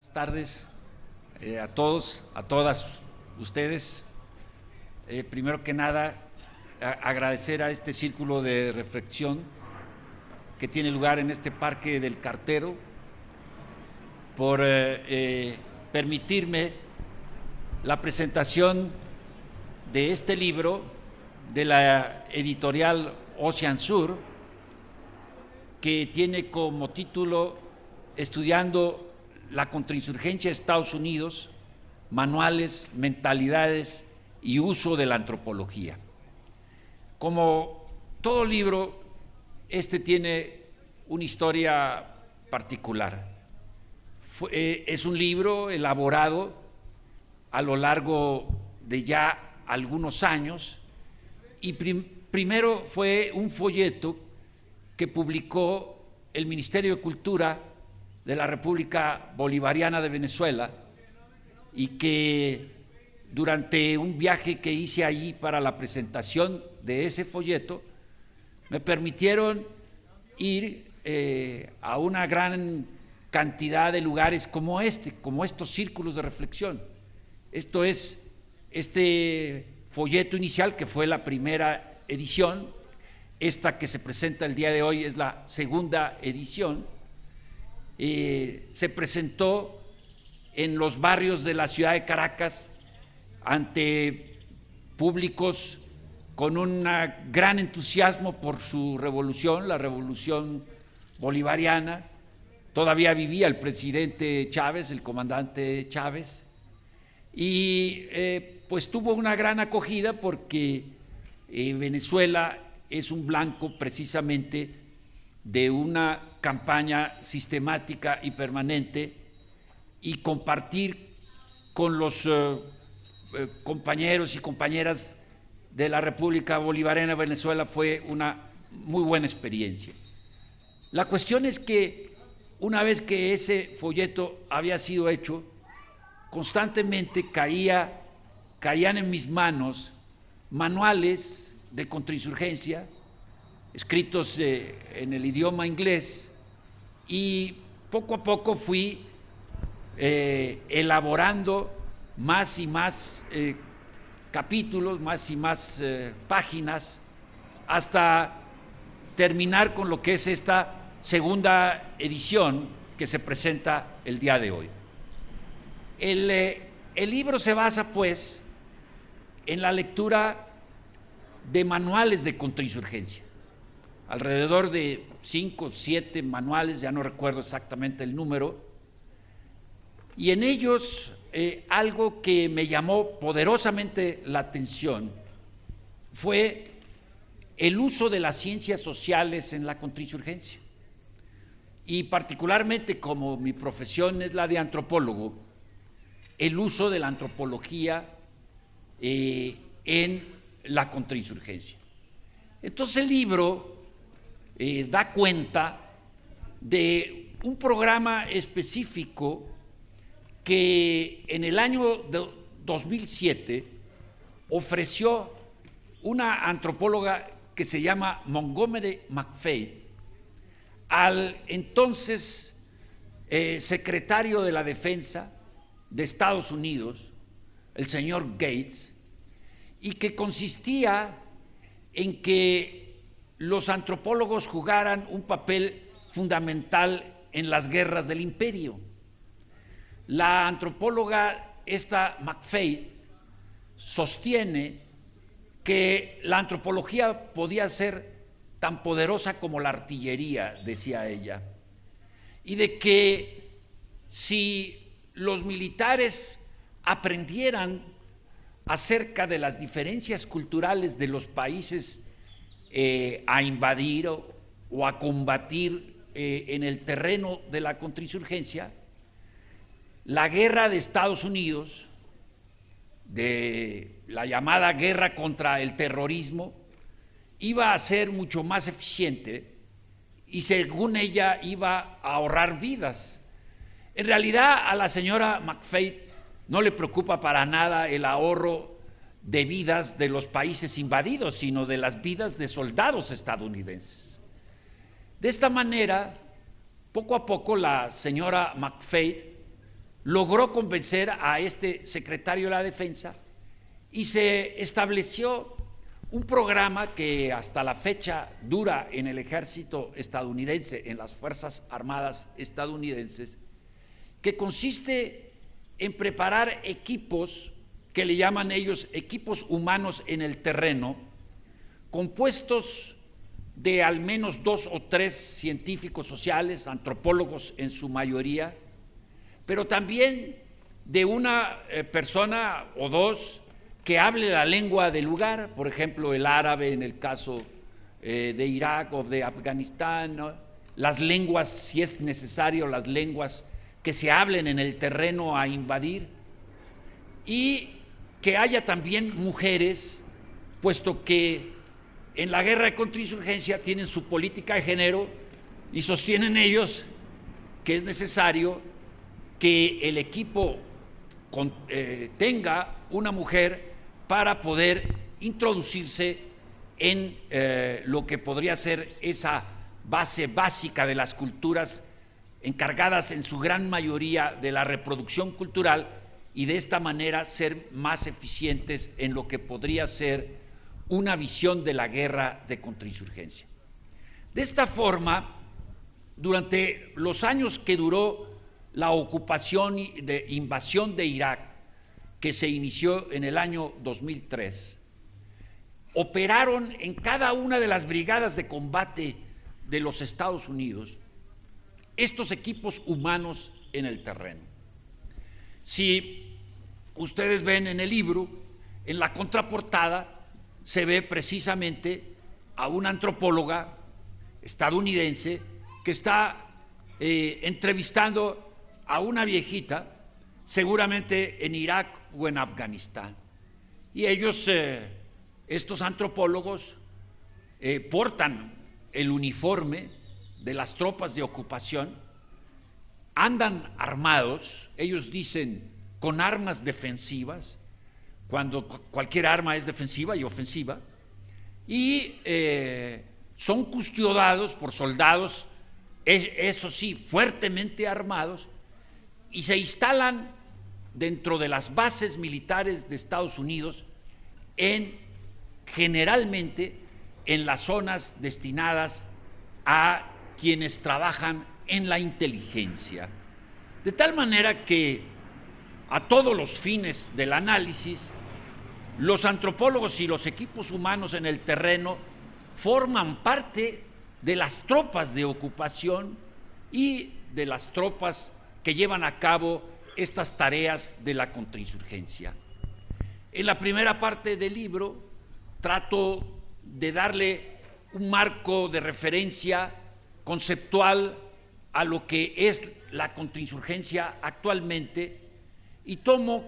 Buenas tardes a todos, a todas ustedes. Primero que nada, agradecer a este círculo de reflexión que tiene lugar en este Parque del Cartero por permitirme la presentación de este libro de la editorial Ocean Sur, que tiene como título Estudiando la contrainsurgencia de Estados Unidos, manuales, mentalidades y uso de la antropología. Como todo libro, este tiene una historia particular. Es un libro elaborado a lo largo de ya algunos años y primero fue un folleto que publicó el Ministerio de Cultura de la República Bolivariana de Venezuela y que durante un viaje que hice allí para la presentación de ese folleto me permitieron ir a una gran cantidad de lugares como estos círculos de reflexión. Esto es este folleto inicial que fue la primera edición. Esta que se presenta el día de hoy es la segunda edición. Se presentó en los barrios de la ciudad de Caracas ante públicos con un gran entusiasmo por su revolución, la revolución bolivariana. Todavía vivía el presidente Chávez, el comandante Chávez, y pues tuvo una gran acogida porque Venezuela es un blanco precisamente de una campaña sistemática y permanente, y compartir con los compañeros y compañeras de la República Bolivariana de Venezuela fue una muy buena experiencia. La cuestión es que una vez que ese folleto había sido hecho, constantemente caían en mis manos manuales de contrainsurgencia escritos en el idioma inglés, y poco a poco fui elaborando más y más capítulos, más y más páginas, hasta terminar con lo que es esta segunda edición que se presenta el día de hoy. El libro se basa, pues, en la lectura de manuales de contrainsurgencia, alrededor de 5 o 7 manuales, ya no recuerdo exactamente el número, y en ellos algo que me llamó poderosamente la atención fue el uso de las ciencias sociales en la contrainsurgencia, y particularmente, como mi profesión es la de antropólogo, el uso de la antropología en la contrainsurgencia. Entonces el libro da cuenta de un programa específico que en el año 2007 ofreció una antropóloga que se llama Montgomery McFadden al entonces secretario de la Defensa de Estados Unidos, el señor Gates, y que consistía en que los antropólogos jugaran un papel fundamental en las guerras del imperio. La antropóloga esta McFadden sostiene que la antropología podía ser tan poderosa como la artillería, decía ella, y de que si los militares aprendieran acerca de las diferencias culturales de los países a invadir o a combatir en el terreno de la contrainsurgencia, la guerra de Estados Unidos, de la llamada guerra contra el terrorismo, iba a ser mucho más eficiente y, según ella, iba a ahorrar vidas. En realidad, a la señora McFadden no le preocupa para nada el ahorro de vidas de los países invadidos, sino de las vidas de soldados estadounidenses. De esta manera, poco a poco, la señora McFadden logró convencer a este secretario de la Defensa y se estableció un programa que hasta la fecha dura en el ejército estadounidense, en las Fuerzas Armadas estadounidenses, que consiste en preparar equipos que le llaman ellos equipos humanos en el terreno, compuestos de al menos 2 o 3 científicos sociales, antropólogos en su mayoría, pero también de una persona o dos que hable la lengua del lugar, por ejemplo, el árabe en el caso de Irak o de Afganistán, ¿no? Las lenguas, si es necesario, las lenguas que se hablen en el terreno a invadir, y que haya también mujeres, puesto que en la guerra de contrainsurgencia tienen su política de género y sostienen ellos que es necesario que el equipo tenga una mujer para poder introducirse en lo que podría ser esa base básica de las culturas encargadas en su gran mayoría de la reproducción cultural, y de esta manera ser más eficientes en lo que podría ser una visión de la guerra de contrainsurgencia. De esta forma, durante los años que duró la ocupación de invasión de Irak, que se inició en el año 2003, operaron en cada una de las brigadas de combate de los Estados Unidos estos equipos humanos en el terreno. Si ustedes ven en el libro, en la contraportada se ve precisamente a una antropóloga estadounidense que está entrevistando a una viejita, seguramente en Irak o en Afganistán. Y ellos, estos antropólogos, portan el uniforme de las tropas de ocupación, andan armados, ellos dicen con armas defensivas, cuando cualquier arma es defensiva y ofensiva, y son custodiados por soldados, eso sí, fuertemente armados, y se instalan dentro de las bases militares de Estados Unidos, generalmente en las zonas destinadas a quienes trabajan en la inteligencia. De tal manera que a todos los fines del análisis, los antropólogos y los equipos humanos en el terreno forman parte de las tropas de ocupación y de las tropas que llevan a cabo estas tareas de la contrainsurgencia. En la primera parte del libro trato de darle un marco de referencia conceptual a lo que es la contrainsurgencia actualmente, y tomo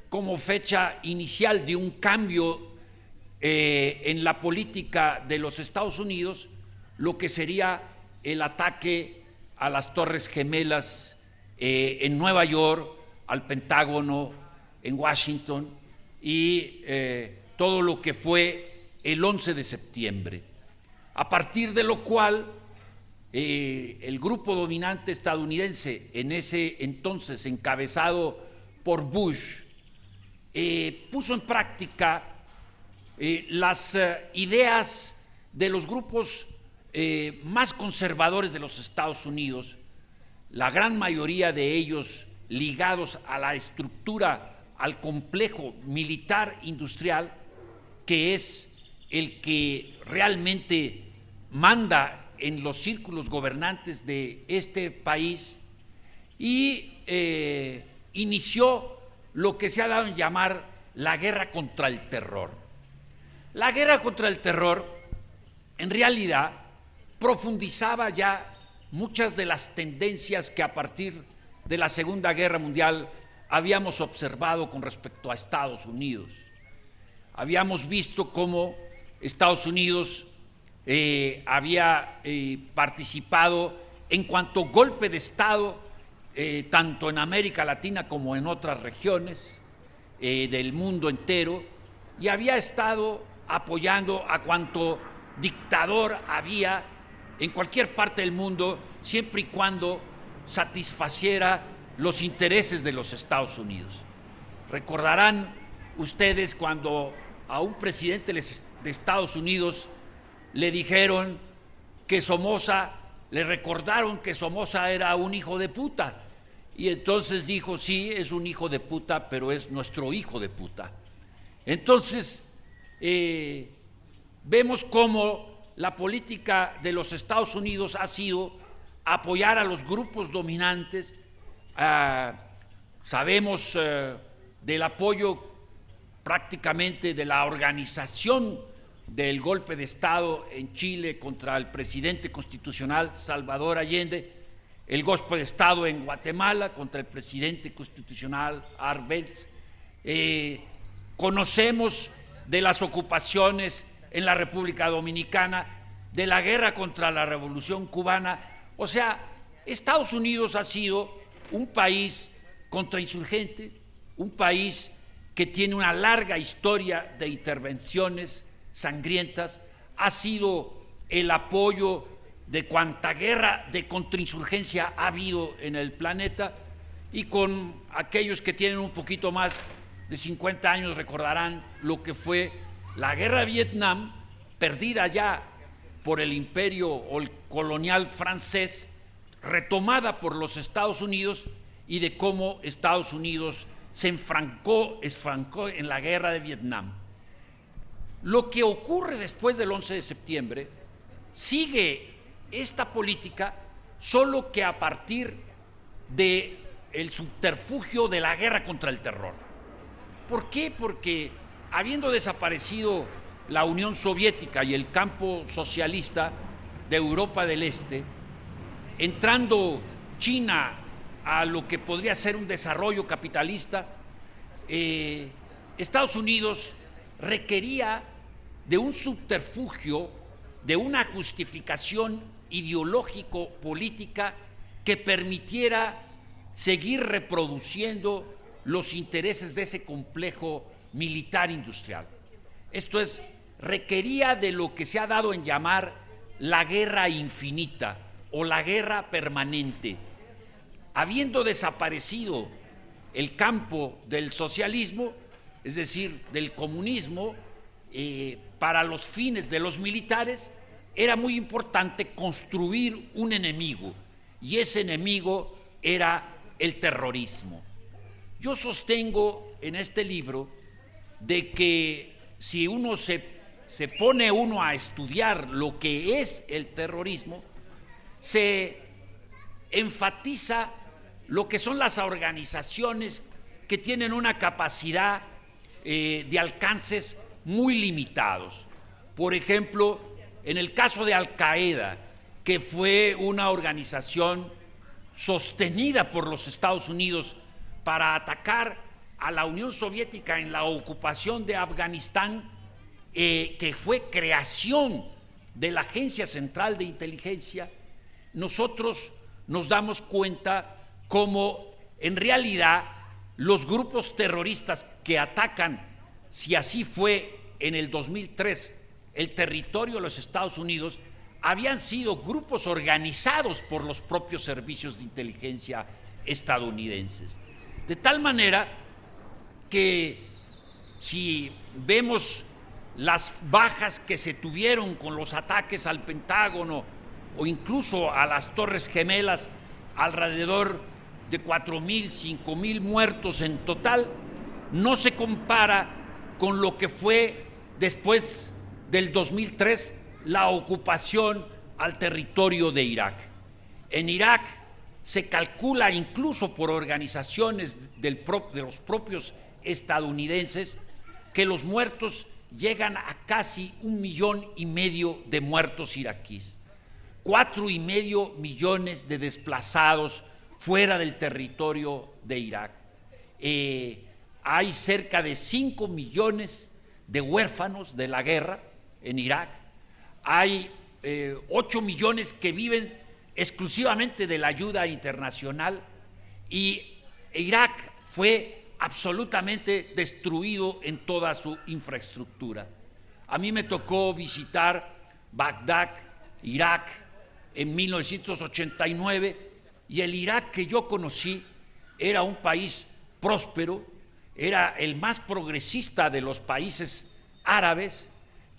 como fecha inicial de un cambio en la política de los Estados Unidos lo que sería el ataque a las Torres Gemelas en Nueva York, al Pentágono en Washington, y todo lo que fue el 11 de septiembre, a partir de lo cual el grupo dominante estadounidense en ese entonces, encabezado por Bush, puso en práctica las ideas de los grupos más conservadores de los Estados Unidos, la gran mayoría de ellos ligados a la estructura, al complejo militar industrial, que es el que realmente manda en los círculos gobernantes de este país, y inició lo que se ha dado en llamar la guerra contra el terror. La guerra contra el terror, en realidad, profundizaba ya muchas de las tendencias que a partir de la Segunda Guerra Mundial habíamos observado con respecto a Estados Unidos. Habíamos visto cómo Estados Unidos había participado en cuanto golpe de Estado, tanto en América Latina como en otras regiones del mundo entero, y había estado apoyando a cuanto dictador había en cualquier parte del mundo, siempre y cuando satisfaciera los intereses de los Estados Unidos. Recordarán ustedes cuando a un presidente de Estados Unidos le dijeron que Somoza, le recordaron que Somoza era un hijo de puta, y entonces dijo, sí, es un hijo de puta, pero es nuestro hijo de puta. Entonces, vemos cómo la política de los Estados Unidos ha sido apoyar a los grupos dominantes. Sabemos del apoyo prácticamente de la organización del golpe de Estado en Chile contra el presidente constitucional Salvador Allende, el golpe de Estado en Guatemala contra el presidente constitucional Arbenz. Conocemos de las ocupaciones en la República Dominicana, de la guerra contra la Revolución Cubana. O sea, Estados Unidos ha sido un país contrainsurgente, un país que tiene una larga historia de intervenciones sangrientas, ha sido el apoyo de cuanta guerra de contrainsurgencia ha habido en el planeta, y con aquellos que tienen un poquito más de 50 años recordarán lo que fue la guerra de Vietnam, perdida ya por el imperio o el colonial francés, retomada por los Estados Unidos, y de cómo Estados Unidos se esfrancó en la guerra de Vietnam. Lo que ocurre después del 11 de septiembre sigue esta política, solo que a partir del subterfugio de la guerra contra el terror. ¿Por qué? Porque habiendo desaparecido la Unión Soviética y el campo socialista de Europa del Este, entrando China a lo que podría ser un desarrollo capitalista, Estados Unidos requería de un subterfugio, de una justificación ideológico-política que permitiera seguir reproduciendo los intereses de ese complejo militar industrial. Esto es, requería de lo que se ha dado en llamar la guerra infinita o la guerra permanente. Habiendo desaparecido el campo del socialismo, es decir, del comunismo, para los fines de los militares, era muy importante construir un enemigo, y ese enemigo era el terrorismo. Yo sostengo en este libro de que si uno se pone a estudiar lo que es el terrorismo, se enfatiza lo que son las organizaciones que tienen una capacidad de alcances muy limitados. Por ejemplo, en el caso de Al-Qaeda, que fue una organización sostenida por los Estados Unidos para atacar a la Unión Soviética en la ocupación de Afganistán, que fue creación de la Agencia Central de Inteligencia, nosotros nos damos cuenta cómo en realidad los grupos terroristas que atacan, si así fue en el 2003, el territorio de los Estados Unidos, habían sido grupos organizados por los propios servicios de inteligencia estadounidenses. De tal manera que si vemos las bajas que se tuvieron con los ataques al Pentágono o incluso a las Torres Gemelas, alrededor de 4,000, 5,000 muertos en total, no se compara con lo que fue después del 2003 la ocupación al territorio de Irak. En Irak se calcula, incluso por organizaciones de los propios estadounidenses, que los muertos llegan a casi 1,5 millones de muertos iraquíes, 4,5 millones de desplazados fuera del territorio de Irak. Hay cerca de 5 millones de huérfanos de la guerra en Irak. Hay 8 millones que viven exclusivamente de la ayuda internacional, y Irak fue absolutamente destruido en toda su infraestructura. A mí me tocó visitar Bagdad, Irak, en 1989, y el Irak que yo conocí era un país próspero, era el más progresista de los países árabes,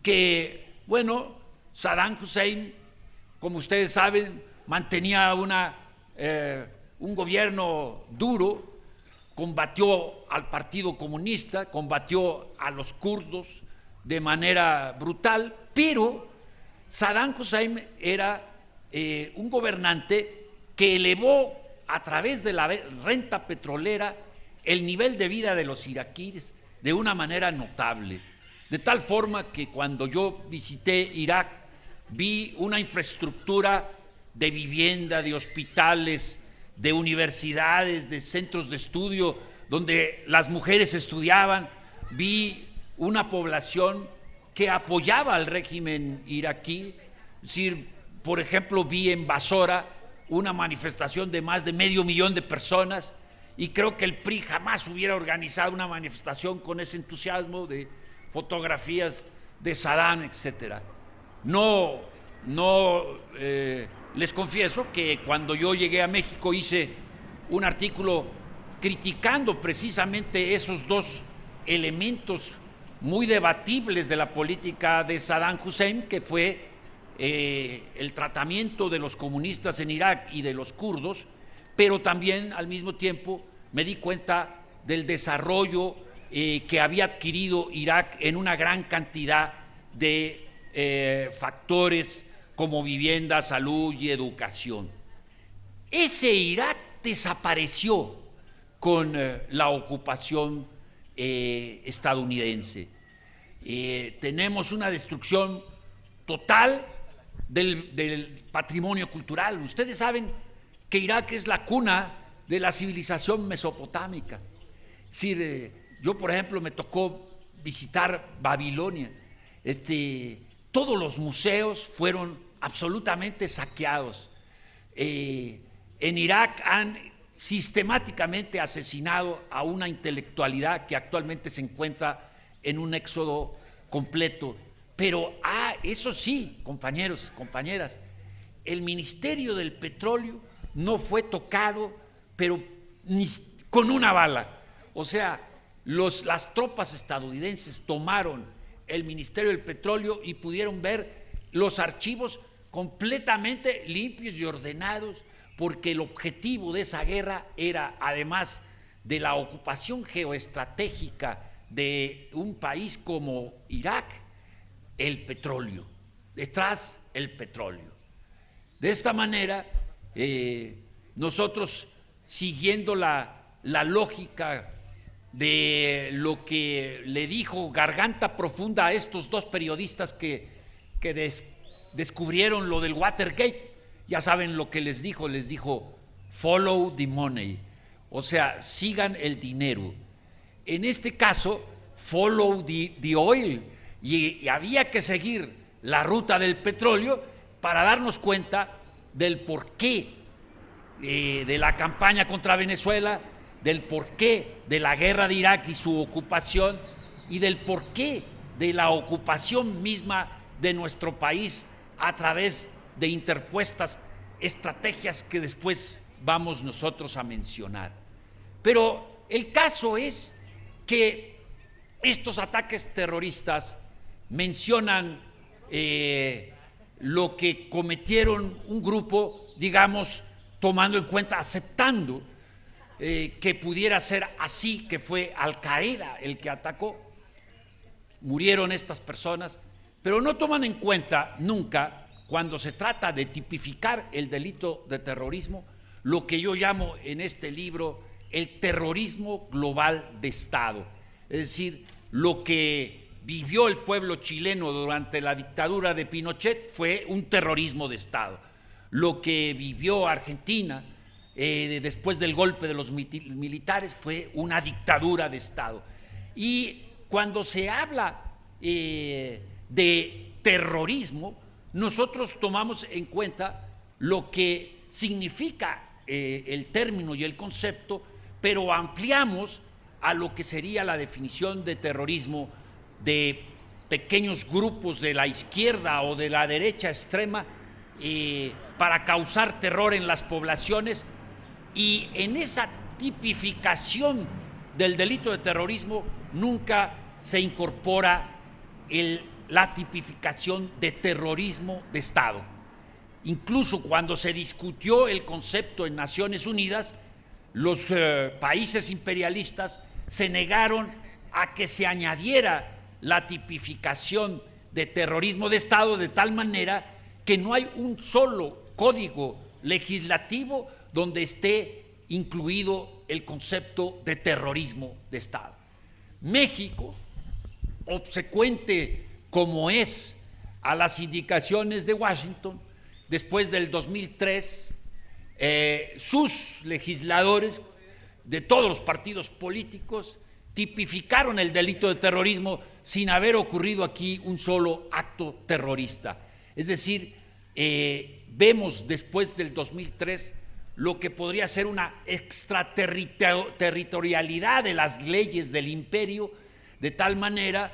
que, bueno, Saddam Hussein, como ustedes saben, mantenía un gobierno duro, combatió al Partido Comunista, combatió a los kurdos de manera brutal, pero Saddam Hussein era un gobernante que elevó a través de la renta petrolera el nivel de vida de los iraquíes de una manera notable, de tal forma que cuando yo visité Irak vi una infraestructura de vivienda, de hospitales, de universidades, de centros de estudio donde las mujeres estudiaban, vi una población que apoyaba al régimen iraquí. Es decir, por ejemplo, vi en Basora una manifestación de más de 500,000 de personas, y creo que el PRI jamás hubiera organizado una manifestación con ese entusiasmo, de fotografías de Saddam, etcétera. Les confieso que cuando yo llegué a México hice un artículo criticando precisamente esos dos elementos muy debatibles de la política de Saddam Hussein, que fue el tratamiento de los comunistas en Irak y de los kurdos, pero también al mismo tiempo me di cuenta del desarrollo que había adquirido Irak en una gran cantidad de factores como vivienda, salud y educación. Ese Irak desapareció con la ocupación estadounidense. Tenemos una destrucción total del patrimonio cultural. Ustedes saben que Irak es la cuna de la civilización mesopotámica. Es decir, yo, por ejemplo, me tocó visitar Babilonia. Todos los museos fueron absolutamente saqueados. En Irak han sistemáticamente asesinado a una intelectualidad que actualmente se encuentra en un éxodo completo. Pero, eso sí, compañeros, compañeras, el Ministerio del Petróleo no fue tocado, pero ni con una bala. O sea, las tropas estadounidenses tomaron el Ministerio del Petróleo y pudieron ver los archivos completamente limpios y ordenados, porque el objetivo de esa guerra era, además de la ocupación geoestratégica de un país como Irak, el petróleo, detrás el petróleo. De esta manera, nosotros, siguiendo la lógica de lo que le dijo Garganta Profunda a estos dos periodistas que descubrieron lo del Watergate, ya saben lo que les dijo follow the money, o sea, sigan el dinero. En este caso, follow the oil, y había que seguir la ruta del petróleo para darnos cuenta del porqué de la campaña contra Venezuela, del porqué de la guerra de Irak y su ocupación, y del porqué de la ocupación misma de nuestro país a través de interpuestas estrategias que después vamos nosotros a mencionar. Pero el caso es que estos ataques terroristas mencionan lo que cometieron un grupo, digamos, tomando en cuenta, aceptando que pudiera ser así, que fue Al-Qaeda el que atacó. Murieron estas personas, pero no toman en cuenta nunca, cuando se trata de tipificar el delito de terrorismo, lo que yo llamo en este libro el terrorismo global de Estado. Es decir, lo que vivió el pueblo chileno durante la dictadura de Pinochet fue un terrorismo de Estado. Lo que vivió Argentina después del golpe de los militares fue una dictadura de Estado. Y cuando se habla de terrorismo, nosotros tomamos en cuenta lo que significa el término y el concepto, pero ampliamos a lo que sería la definición de terrorismo de pequeños grupos de la izquierda o de la derecha extrema para causar terror en las poblaciones, y en esa tipificación del delito de terrorismo nunca se incorpora la tipificación de terrorismo de Estado. Incluso cuando se discutió el concepto en Naciones Unidas, los países imperialistas se negaron a que se añadiera la tipificación de terrorismo de Estado, de tal manera que no hay un solo código legislativo donde esté incluido el concepto de terrorismo de Estado. México, obsecuente como es a las indicaciones de Washington, después del 2003, sus legisladores de todos los partidos políticos tipificaron el delito de terrorismo sin haber ocurrido aquí un solo acto terrorista. Es decir, vemos después del 2003 lo que podría ser una extraterritorialidad de las leyes del imperio, de tal manera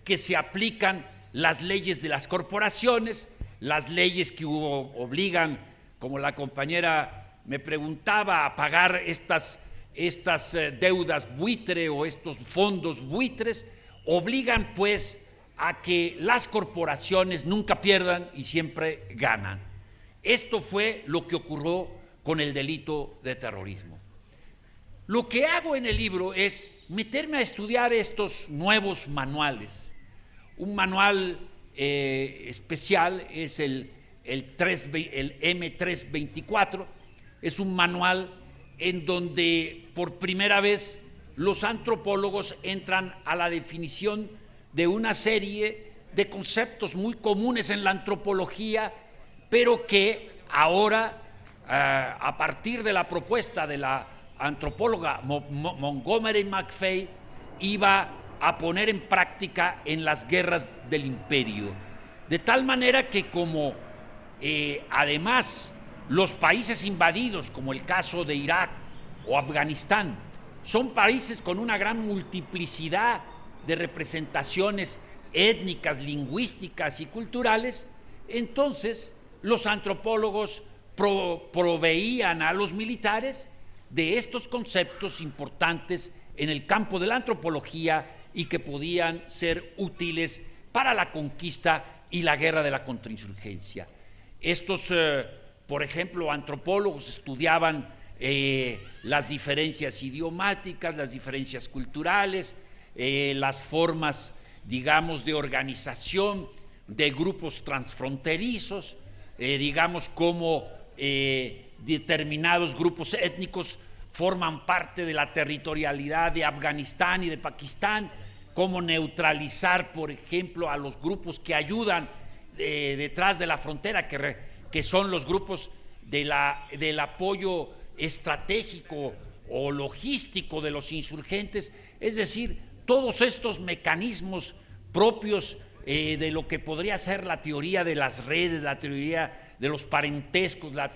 que se aplican las leyes de las corporaciones, las leyes que obligan, como la compañera me preguntaba, a pagar estas deudas buitre o estos fondos buitres, obligan pues a que las corporaciones nunca pierdan y siempre ganan. Esto fue lo que ocurrió con el delito de terrorismo. Lo que hago en el libro es meterme a estudiar estos nuevos manuales. Un manual especial es el M324, es un manual en donde por primera vez los antropólogos entran a la definición de una serie de conceptos muy comunes en la antropología, pero que ahora, a partir de la propuesta de la antropóloga Montgomery McFay, iba a poner en práctica en las guerras del imperio. De tal manera que como además los países invadidos, como el caso de Irak o Afganistán, son países con una gran multiplicidad de representaciones étnicas, lingüísticas y culturales, entonces los antropólogos proveían a los militares de estos conceptos importantes en el campo de la antropología y que podían ser útiles para la conquista y la guerra de la contrainsurgencia. Estos, por ejemplo, antropólogos estudiaban las diferencias idiomáticas, las diferencias culturales, las formas, digamos, de organización de grupos transfronterizos, digamos, cómo determinados grupos étnicos forman parte de la territorialidad de Afganistán y de Pakistán, cómo neutralizar, por ejemplo, a los grupos que ayudan detrás de la frontera, que son los grupos del apoyo estratégico o logístico de los insurgentes. Es decir, todos estos mecanismos propios de lo que podría ser la teoría de las redes, la teoría de los parentescos, las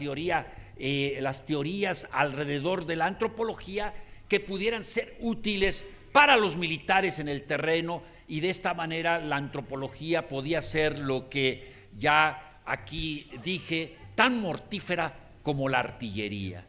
teorías alrededor de la antropología, que pudieran ser útiles para los militares en el terreno, y de esta manera la antropología podía ser lo que ya aquí dije, tan mortífera como la artillería.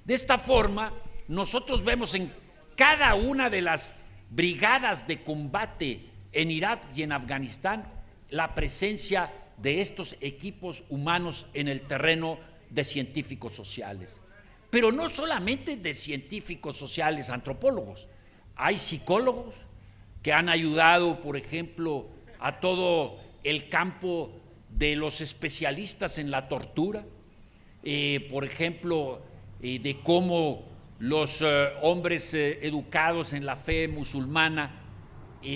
De esta forma, nosotros vemos en cada una de las brigadas de combate en Irak y en Afganistán la presencia de estos equipos humanos en el terreno de científicos sociales. Pero no solamente de científicos sociales, antropólogos, hay psicólogos que han ayudado, por ejemplo, a todo el campo de los especialistas en la tortura, por ejemplo, de cómo los hombres educados en la fe musulmana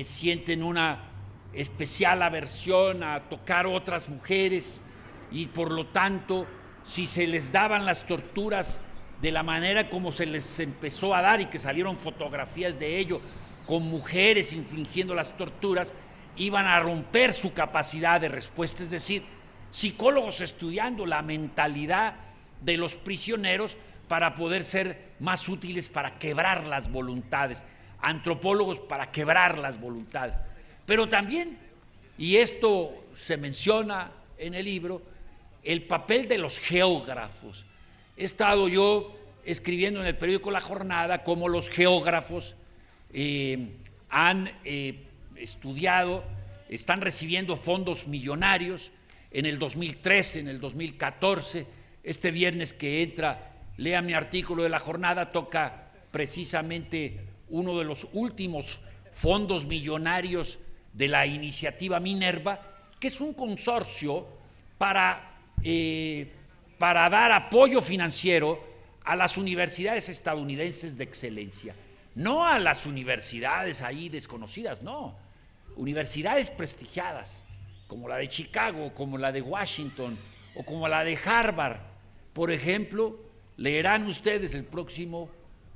sienten una especial aversión a tocar otras mujeres, y por lo tanto, si se les daban las torturas de la manera como se les empezó a dar, y que salieron fotografías de ello con mujeres infligiendo las torturas, iban a romper su capacidad de respuesta. Es decir, psicólogos estudiando la mentalidad de los prisioneros para poder ser más útiles para quebrar las voluntades, antropólogos para quebrar las voluntades. Pero también, y esto se menciona en el libro, el papel de los geógrafos. He estado yo escribiendo en el periódico La Jornada cómo los geógrafos han estudiado, están recibiendo fondos millonarios en el 2013, en el 2014. Este viernes que entra, lea mi artículo de La Jornada, toca precisamente uno de los últimos fondos millonarios de la iniciativa Minerva, que es un consorcio para dar apoyo financiero a las universidades estadounidenses de excelencia, no a las universidades ahí desconocidas, no, universidades prestigiadas, como la de Chicago, como la de Washington o como la de Harvard. Por ejemplo, leerán ustedes el próximo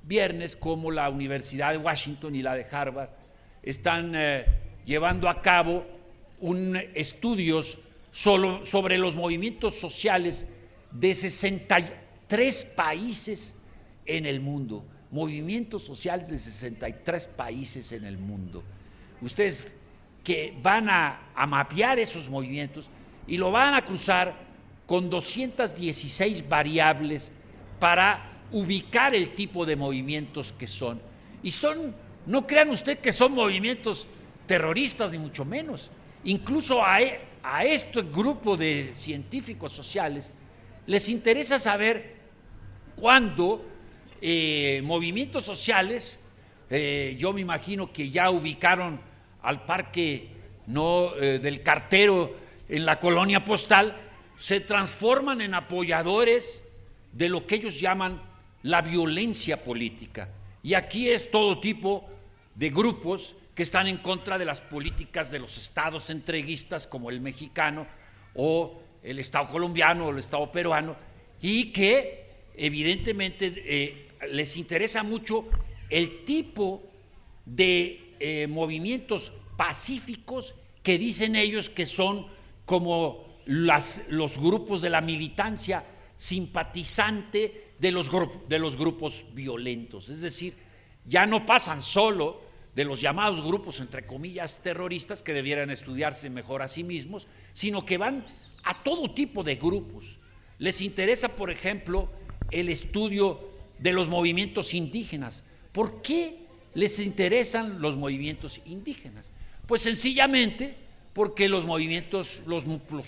viernes cómo la Universidad de Washington y la de Harvard están llevando a cabo estudios sobre los movimientos sociales de 63 países en el mundo, movimientos sociales de 63 países en el mundo. Ustedes que van a mapear esos movimientos y lo van a cruzar con 216 variables para ubicar el tipo de movimientos que son. Y no crean usted que son movimientos terroristas, ni mucho menos. Incluso a este grupo de científicos sociales les interesa saber cuándo movimientos sociales, yo me imagino que ya ubicaron al parque del cartero en la colonia postal, se transforman en apoyadores de lo que ellos llaman la violencia política. Y aquí es todo tipo de grupos que están en contra de las políticas de los estados entreguistas como el mexicano o el estado colombiano o el estado peruano, y que evidentemente les interesa mucho el tipo de movimientos pacíficos que dicen ellos que son como los grupos de la militancia simpatizante de los grupos violentos. Es decir, ya no pasan solo de los llamados grupos, entre comillas, terroristas, que debieran estudiarse mejor a sí mismos, sino que van a todo tipo de grupos. Les interesa, por ejemplo, el estudio de los movimientos indígenas. ¿Por qué les interesan los movimientos indígenas? Pues sencillamente porque los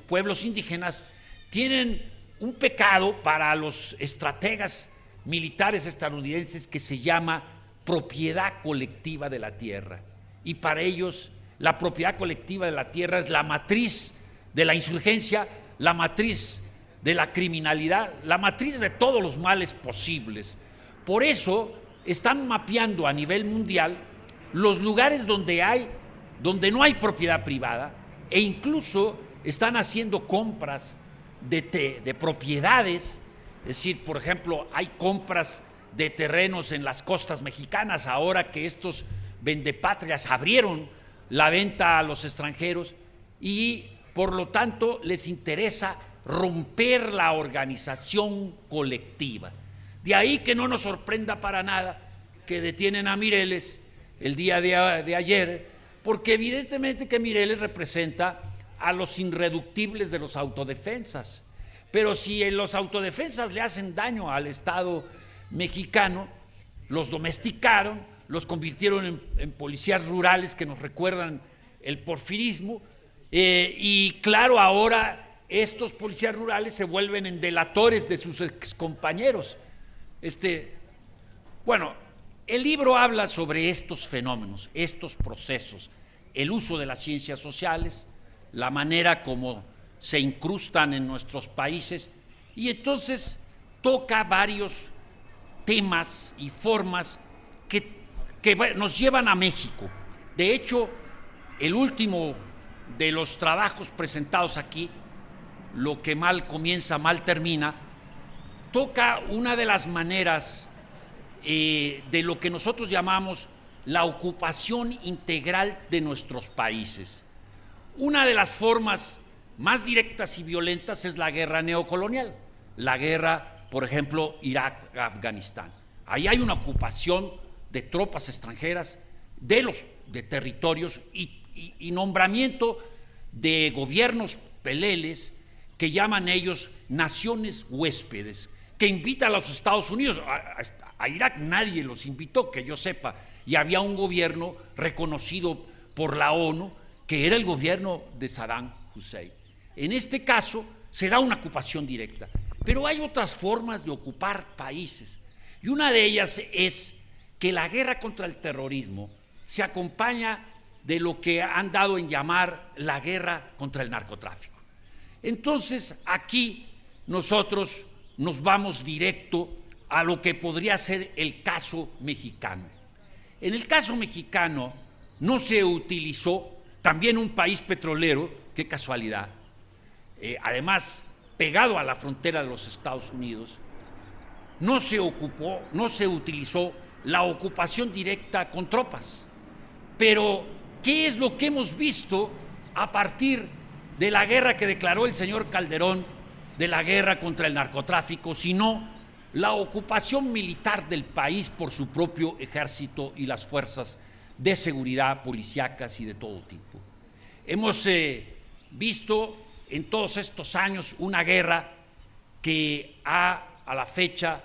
pueblos indígenas tienen un pecado para los estrategas militares estadounidenses que se llama propiedad colectiva de la tierra. Y para ellos la propiedad colectiva de la tierra es la matriz de la insurgencia, la matriz de la criminalidad, la matriz de todos los males posibles. Por eso están mapeando a nivel mundial los lugares donde no hay propiedad privada, e incluso están haciendo compras de propiedades. Es decir, por ejemplo, hay compras de terrenos en las costas mexicanas ahora que estos vendepatrias abrieron la venta a los extranjeros, y por lo tanto les interesa romper la organización colectiva. De ahí que no nos sorprenda para nada que detienen a Mireles el día de ayer, porque evidentemente que Mireles representa a los irreductibles de los autodefensas. Pero si los autodefensas le hacen daño al Estado mexicano, los domesticaron, los convirtieron en policías rurales que nos recuerdan el porfirismo, y claro, ahora estos policías rurales se vuelven en delatores de sus excompañeros. Bueno, el libro habla sobre estos fenómenos, estos procesos, el uso de las ciencias sociales, la manera como se incrustan en nuestros países, y entonces toca varios temas y formas que nos llevan a México. De hecho, el último de los trabajos presentados aquí, Lo que mal comienza, mal termina, toca una de las maneras de lo que nosotros llamamos la ocupación integral de nuestros países. Una de las formas más directas y violentas es la guerra neocolonial, la guerra, por ejemplo, Irak-Afganistán. Ahí hay una ocupación de tropas extranjeras de territorios y nombramiento de gobiernos peleles que llaman ellos naciones huéspedes, que invita a los Estados Unidos. A Irak nadie los invitó, que yo sepa, y había un gobierno reconocido por la ONU, que era el gobierno de Saddam Hussein. En este caso se da una ocupación directa, pero hay otras formas de ocupar países, y una de ellas es que la guerra contra el terrorismo se acompaña de lo que han dado en llamar la guerra contra el narcotráfico. Entonces, aquí nosotros nos vamos directo a lo que podría ser el caso mexicano. En el caso mexicano no se utilizó, también un país petrolero, qué casualidad, además pegado a la frontera de los Estados Unidos, no se utilizó la ocupación directa con tropas. Pero, ¿qué es lo que hemos visto a partir de la guerra que declaró el señor Calderón, de la guerra contra el narcotráfico, sino la ocupación militar del país por su propio ejército y las fuerzas de seguridad policíacas y de todo tipo? Hemos visto en todos estos años una guerra que ha, a la fecha,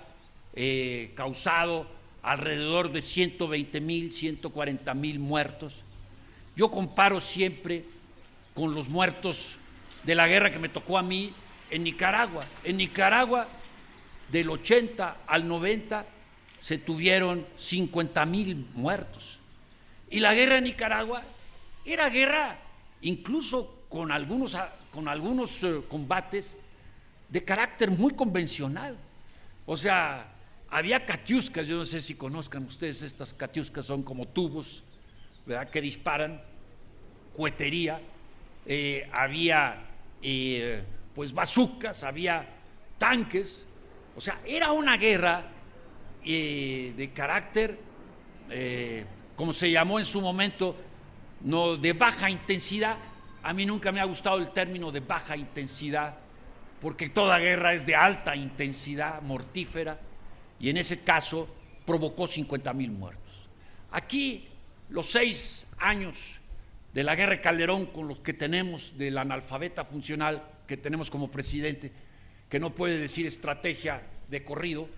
causado alrededor de 120,000, 140,000 muertos. Yo comparo siempre con los muertos de la guerra que me tocó a mí en Nicaragua. En Nicaragua, del 80 al 90, se tuvieron 50,000 muertos. Y la guerra en Nicaragua era guerra incluso con algunos combates de carácter muy convencional. O sea, había catiuscas, yo no sé si conozcan ustedes, estas catiuscas son como tubos, ¿verdad?, que disparan, cohetería, había pues bazucas, había tanques. O sea, era una guerra de carácter, como se llamó en su momento, no de baja intensidad. A mí nunca me ha gustado el término de baja intensidad, porque toda guerra es de alta intensidad, mortífera, y en ese caso provocó 50,000 muertos. Aquí, los 6 años de la guerra de Calderón, con los que tenemos del analfabeta funcional que tenemos como presidente, que no puede decir estrategia de corrido,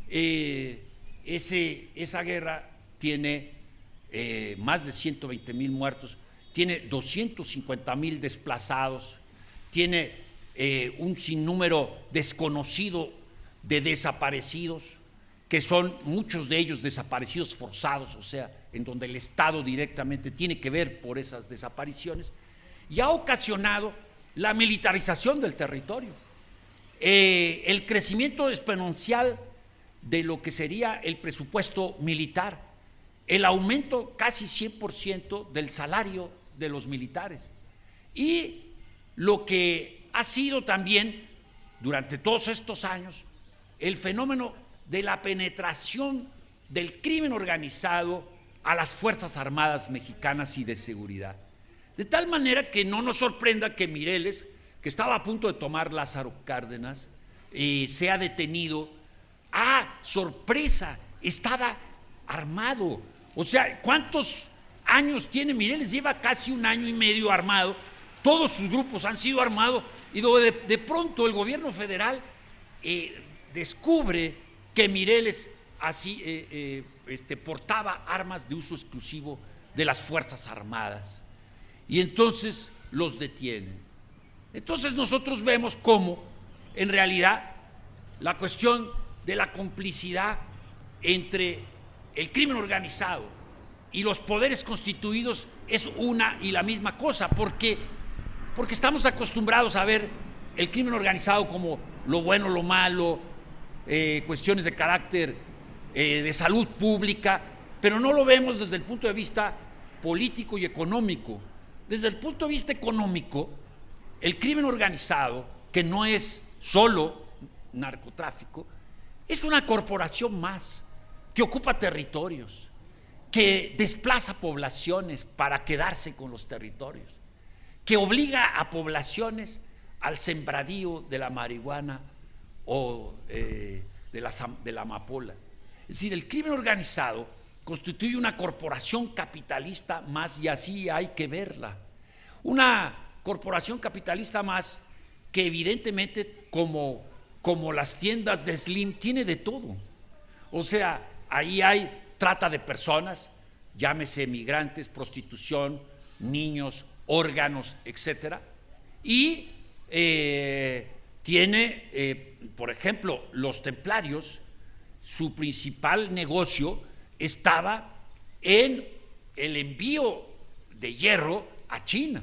esa guerra tiene más de 120,000 muertos, tiene 250,000 desplazados, tiene un sinnúmero desconocido de desaparecidos, que son muchos de ellos desaparecidos forzados, o sea, en donde el Estado directamente tiene que ver por esas desapariciones, y ha ocasionado la militarización del territorio, el crecimiento exponencial de lo que sería el presupuesto militar, el aumento casi 100% del salario de los militares, y lo que ha sido también durante todos estos años el fenómeno de la penetración del crimen organizado a las Fuerzas Armadas mexicanas y de seguridad. De tal manera que no nos sorprenda que Mireles, que estaba a punto de tomar Lázaro Cárdenas, sea detenido. Sorpresa, estaba armado. O sea, ¿cuántos años tiene Mireles? Lleva casi 1 año y medio armado. Todos sus grupos han sido armados, y de pronto el gobierno federal descubre que Mireles así portaba armas de uso exclusivo de las Fuerzas Armadas, y entonces los detienen. Entonces nosotros vemos cómo en realidad la cuestión de la complicidad entre el crimen organizado y los poderes constituidos es una y la misma cosa, porque estamos acostumbrados a ver el crimen organizado como lo bueno, lo malo, cuestiones de carácter de salud pública, pero no lo vemos desde el punto de vista político y económico. Desde el punto de vista económico, el crimen organizado, que no es solo narcotráfico, es una corporación más que ocupa territorios, que desplaza poblaciones para quedarse con los territorios, que obliga a poblaciones al sembradío de la marihuana o de la amapola. Es decir, el crimen organizado constituye una corporación capitalista más, y así hay que verla. Una corporación capitalista más que evidentemente como como las tiendas de Slim, tiene de todo. O sea, ahí hay trata de personas, llámese migrantes, prostitución, niños, órganos, etcétera. Y tiene, por ejemplo, los templarios, su principal negocio estaba en el envío de hierro a China.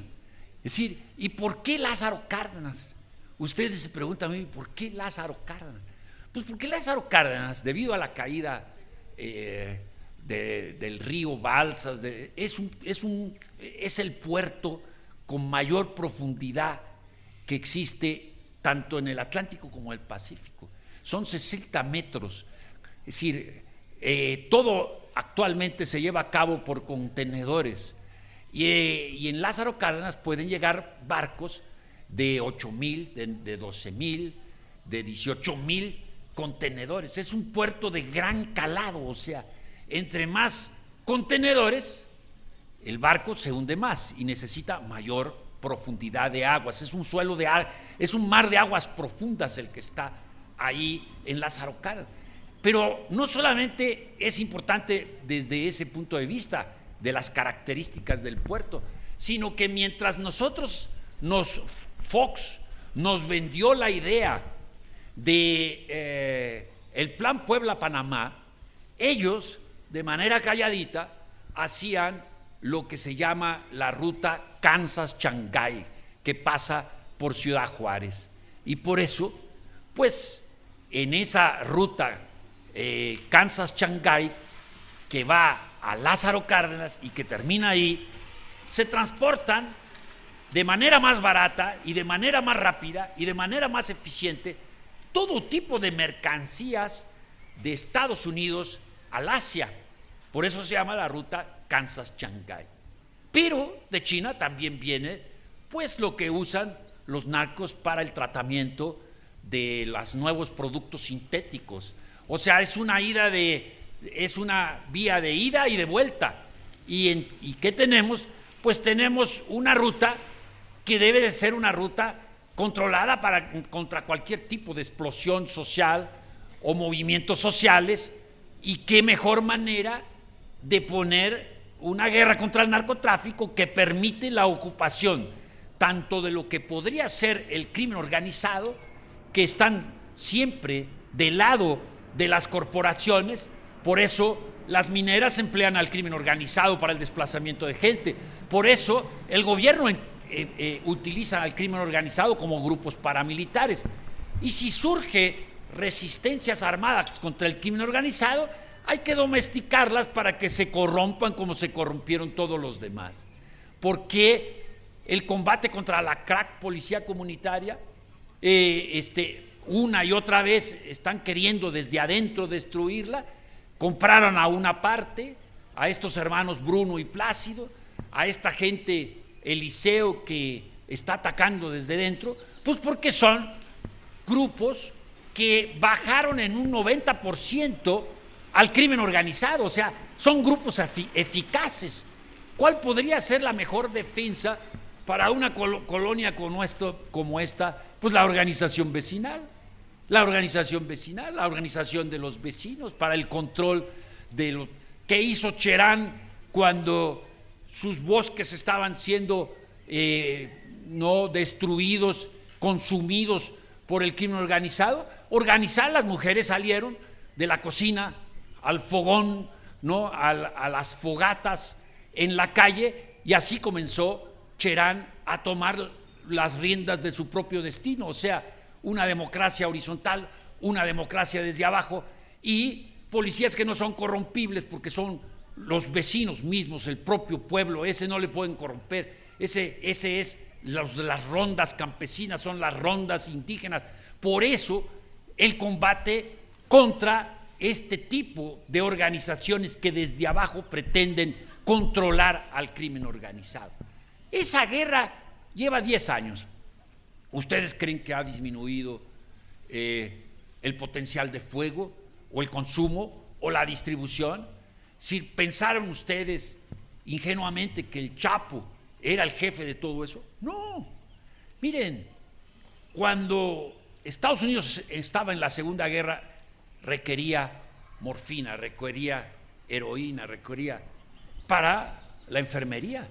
Es decir, ¿y por qué Lázaro Cárdenas? Ustedes se preguntan a mí, ¿por qué Lázaro Cárdenas? Pues porque Lázaro Cárdenas, debido a la caída del río Balsas, es el puerto con mayor profundidad que existe tanto en el Atlántico como en el Pacífico. Son 60 metros. Es decir, todo actualmente se lleva a cabo por contenedores. Y en Lázaro Cárdenas pueden llegar barcos de 8,000, de 12,000, de 18,000 contenedores. Es un puerto de gran calado, o sea, entre más contenedores, el barco se hunde más y necesita mayor profundidad de aguas. Es un mar de aguas profundas el que está ahí en Lázaro Cárdenas. Pero no solamente es importante desde ese punto de vista de las características del puerto, sino que mientras Fox nos vendió la idea de el plan Puebla-Panamá, ellos de manera calladita hacían lo que se llama la ruta Kansas-Shanghái, que pasa por Ciudad Juárez. Y por eso, pues, en esa ruta Kansas-Shanghái, que va a Lázaro Cárdenas y que termina ahí, se transportan de manera más barata y de manera más rápida y de manera más eficiente todo tipo de mercancías de Estados Unidos al Asia. Por eso se llama la ruta Kansas-Shanghái. Pero de China también viene pues lo que usan los narcos para el tratamiento de los nuevos productos sintéticos. O sea, es una vía de ida y de vuelta. ¿Y qué tenemos? Pues tenemos una ruta que debe de ser una ruta controlada contra cualquier tipo de explosión social o movimientos sociales, y qué mejor manera de poner una guerra contra el narcotráfico que permite la ocupación tanto de lo que podría ser el crimen organizado, que están siempre del lado de las corporaciones. Por eso las mineras emplean al crimen organizado para el desplazamiento de gente. Por eso el gobierno utiliza al crimen organizado como grupos paramilitares. Y si surge resistencias armadas contra el crimen organizado, hay que domesticarlas para que se corrompan como se corrompieron todos los demás. Porque el combate contra la crack policía comunitaria, una y otra vez están queriendo desde adentro destruirla. Compraron a una parte, a estos hermanos Bruno y Plácido, a esta gente Eliseo que está atacando desde dentro, pues porque son grupos que bajaron en un 90% al crimen organizado. O sea, son grupos eficaces. ¿Cuál podría ser la mejor defensa para una colonia como esta? Pues la organización vecinal. La organización de los vecinos para el control de lo que hizo Cherán cuando sus bosques estaban siendo destruidos, consumidos por el crimen organizado. Las mujeres salieron de la cocina al fogón, a las fogatas en la calle, y así comenzó Cherán a tomar las riendas de su propio destino. O sea, una democracia horizontal, una democracia desde abajo, y policías que no son corrompibles porque son los vecinos mismos, el propio pueblo. Ese no le pueden corromper. Ese es las rondas campesinas, son las rondas indígenas. Por eso el combate contra este tipo de organizaciones que desde abajo pretenden controlar al crimen organizado. Esa guerra lleva 10 años. ¿Ustedes creen que ha disminuido el potencial de fuego o el consumo o la distribución? Si pensaron ustedes ingenuamente que el Chapo era el jefe de todo eso. No. Miren, cuando Estados Unidos estaba en la Segunda Guerra, requería morfina, requería heroína, requería para la enfermería.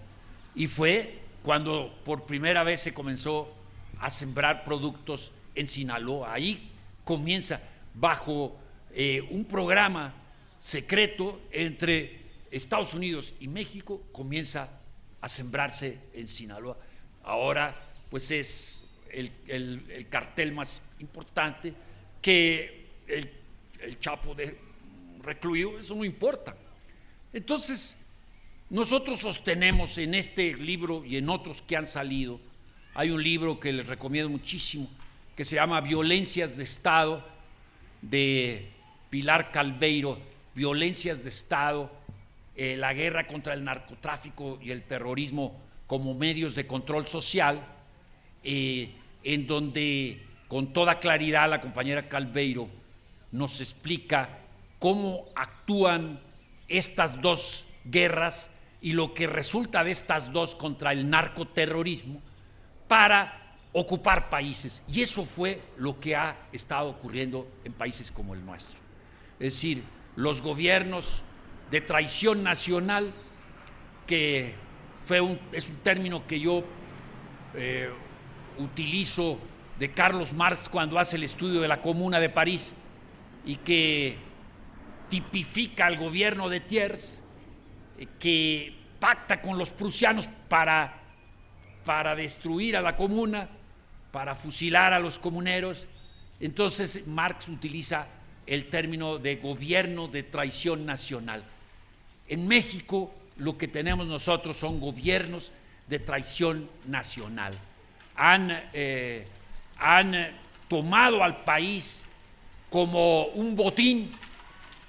Y fue cuando por primera vez se comenzó a sembrar productos en Sinaloa. Ahí comienza, bajo un programa secreto entre Estados Unidos y México, comienza a sembrarse en Sinaloa. Ahora pues es el cartel más importante, que el Chapo recluido, eso no importa. Entonces nosotros sostenemos en este libro y en otros que han salido, hay un libro que les recomiendo muchísimo, que se llama Violencias de Estado, de Pilar Calveiro, Violencias de Estado, la guerra contra el narcotráfico y el terrorismo como medios de control social, en donde con toda claridad la compañera Calveiro nos explica cómo actúan estas dos guerras y lo que resulta de estas dos contra el narcoterrorismo para ocupar países. Y eso fue lo que ha estado ocurriendo en países como el nuestro. Es decir, los gobiernos de traición nacional, que es un término que yo utilizo de Carlos Marx cuando hace el estudio de la Comuna de París, y que tipifica al gobierno de Thiers, que pacta con los prusianos para destruir a la Comuna, para fusilar a los comuneros. Entonces Marx utiliza el término de gobierno de traición nacional. En México lo que tenemos nosotros son gobiernos de traición nacional. Han tomado al país como un botín,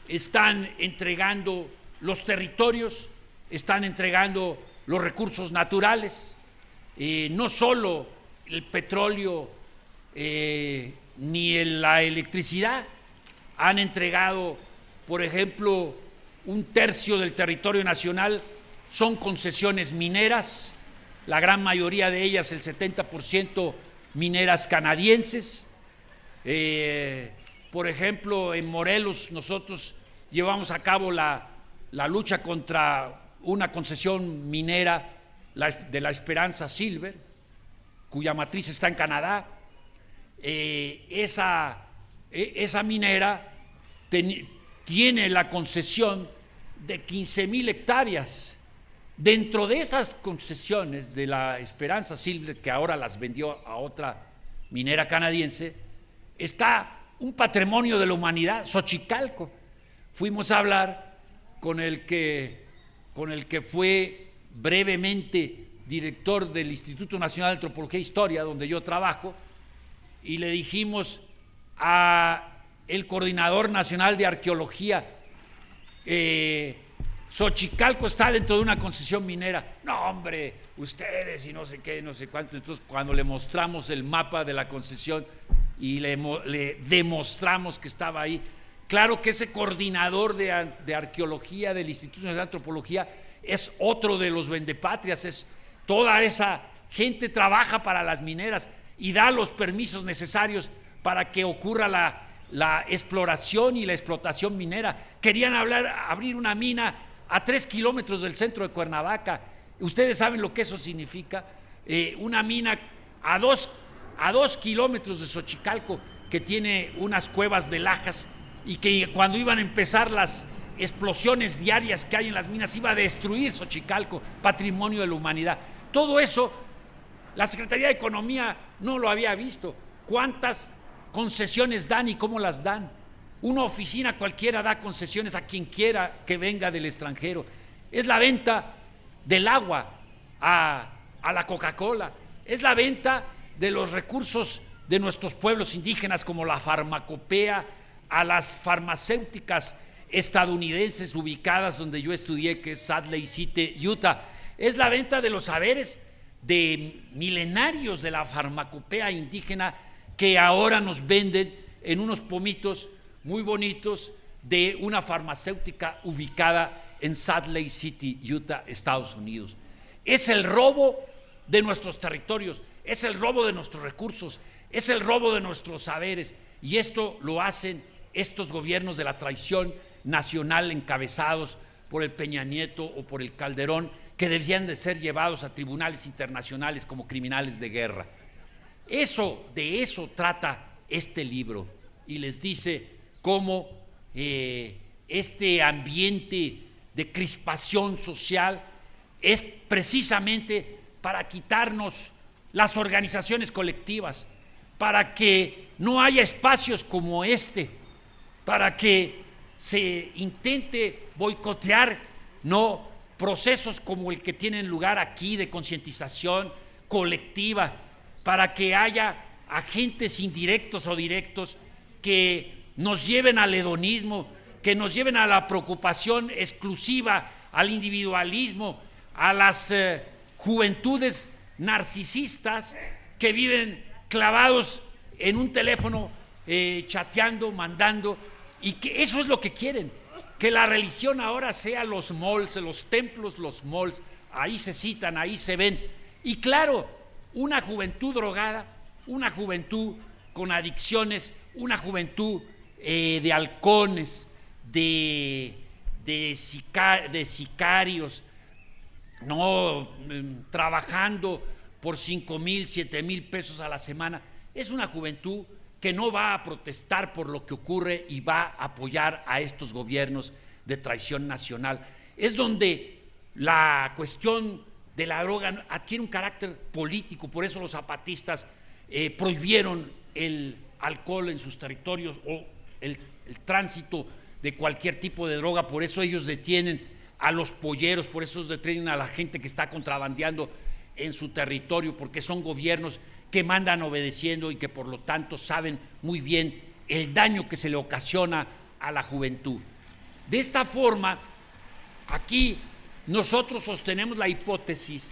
están entregando los territorios, están entregando los recursos naturales, no solo el petróleo ni la electricidad. Han entregado, por ejemplo, 1/3 del territorio nacional son concesiones mineras, la gran mayoría de ellas, el 70%, mineras canadienses. Por ejemplo, en Morelos nosotros llevamos a cabo la lucha contra una concesión minera de la Esperanza Silver, cuya matriz está en Canadá. Esa minera tiene la concesión de 15,000 hectáreas. Dentro de esas concesiones de la Esperanza Silver, que ahora las vendió a otra minera canadiense, está un patrimonio de la humanidad, Xochicalco. Fuimos a hablar con el que fue brevemente director del Instituto Nacional de Antropología e Historia, donde yo trabajo, y le dijimos a el coordinador nacional de arqueología, Xochicalco está dentro de una concesión minera. No, hombre, ustedes y no sé qué, no sé cuánto. Entonces, cuando le mostramos el mapa de la concesión y le demostramos que estaba ahí, claro que ese coordinador de arqueología del Instituto Nacional de Antropología es otro de los vendepatrias. Toda esa gente trabaja para las mineras y da los permisos necesarios para que ocurra la exploración y la explotación minera. Querían abrir una mina a 3 kilómetros del centro de Cuernavaca. Ustedes saben lo que eso significa. Una mina a 2 kilómetros de Xochicalco, que tiene unas cuevas de lajas, y que cuando iban a empezar las explosiones diarias que hay en las minas iba a destruir Xochicalco, patrimonio de la humanidad. Todo eso la Secretaría de Economía no lo había visto. ¿Cuántas concesiones dan y cómo las dan? Una oficina cualquiera da concesiones a quien quiera que venga del extranjero. Es la venta del agua a la Coca-Cola, es la venta de los recursos de nuestros pueblos indígenas, como la farmacopea, a las farmacéuticas estadounidenses ubicadas donde yo estudié, que es Salt Lake City, Utah. Es la venta de los saberes de milenarios de la farmacopea indígena, que ahora nos venden en unos pomitos muy bonitos de una farmacéutica ubicada en Salt Lake City, Utah, Estados Unidos. Es el robo de nuestros territorios, es el robo de nuestros recursos, es el robo de nuestros saberes, y esto lo hacen estos gobiernos de la traición nacional encabezados por el Peña Nieto o por el Calderón, que debían de ser llevados a tribunales internacionales como criminales de guerra. De eso trata este libro, y les dice cómo este ambiente de crispación social es precisamente para quitarnos las organizaciones colectivas, para que no haya espacios como este, para que se intente boicotear procesos como el que tienen lugar aquí de concientización colectiva, para que haya agentes indirectos o directos que nos lleven al hedonismo, que nos lleven a la preocupación exclusiva, al individualismo, a las juventudes narcisistas que viven clavados en un teléfono, chateando, mandando, y que eso es lo que quieren, que la religión ahora sea los malls, los templos, los malls, ahí se citan, ahí se ven. Y claro, una juventud drogada, una juventud con adicciones, una juventud de halcones, de sicarios, trabajando por 5,000, 7,000 pesos a la semana. Es una juventud que no va a protestar por lo que ocurre y va a apoyar a estos gobiernos de traición nacional. Es donde la cuestión de la droga adquiere un carácter político. Por eso los zapatistas prohibieron el alcohol en sus territorios o el tránsito de cualquier tipo de droga. Por eso ellos detienen a los polleros, por eso detienen a la gente que está contrabandeando en su territorio, porque son gobiernos que mandan obedeciendo y que por lo tanto saben muy bien el daño que se le ocasiona a la juventud. De esta forma, aquí nosotros sostenemos la hipótesis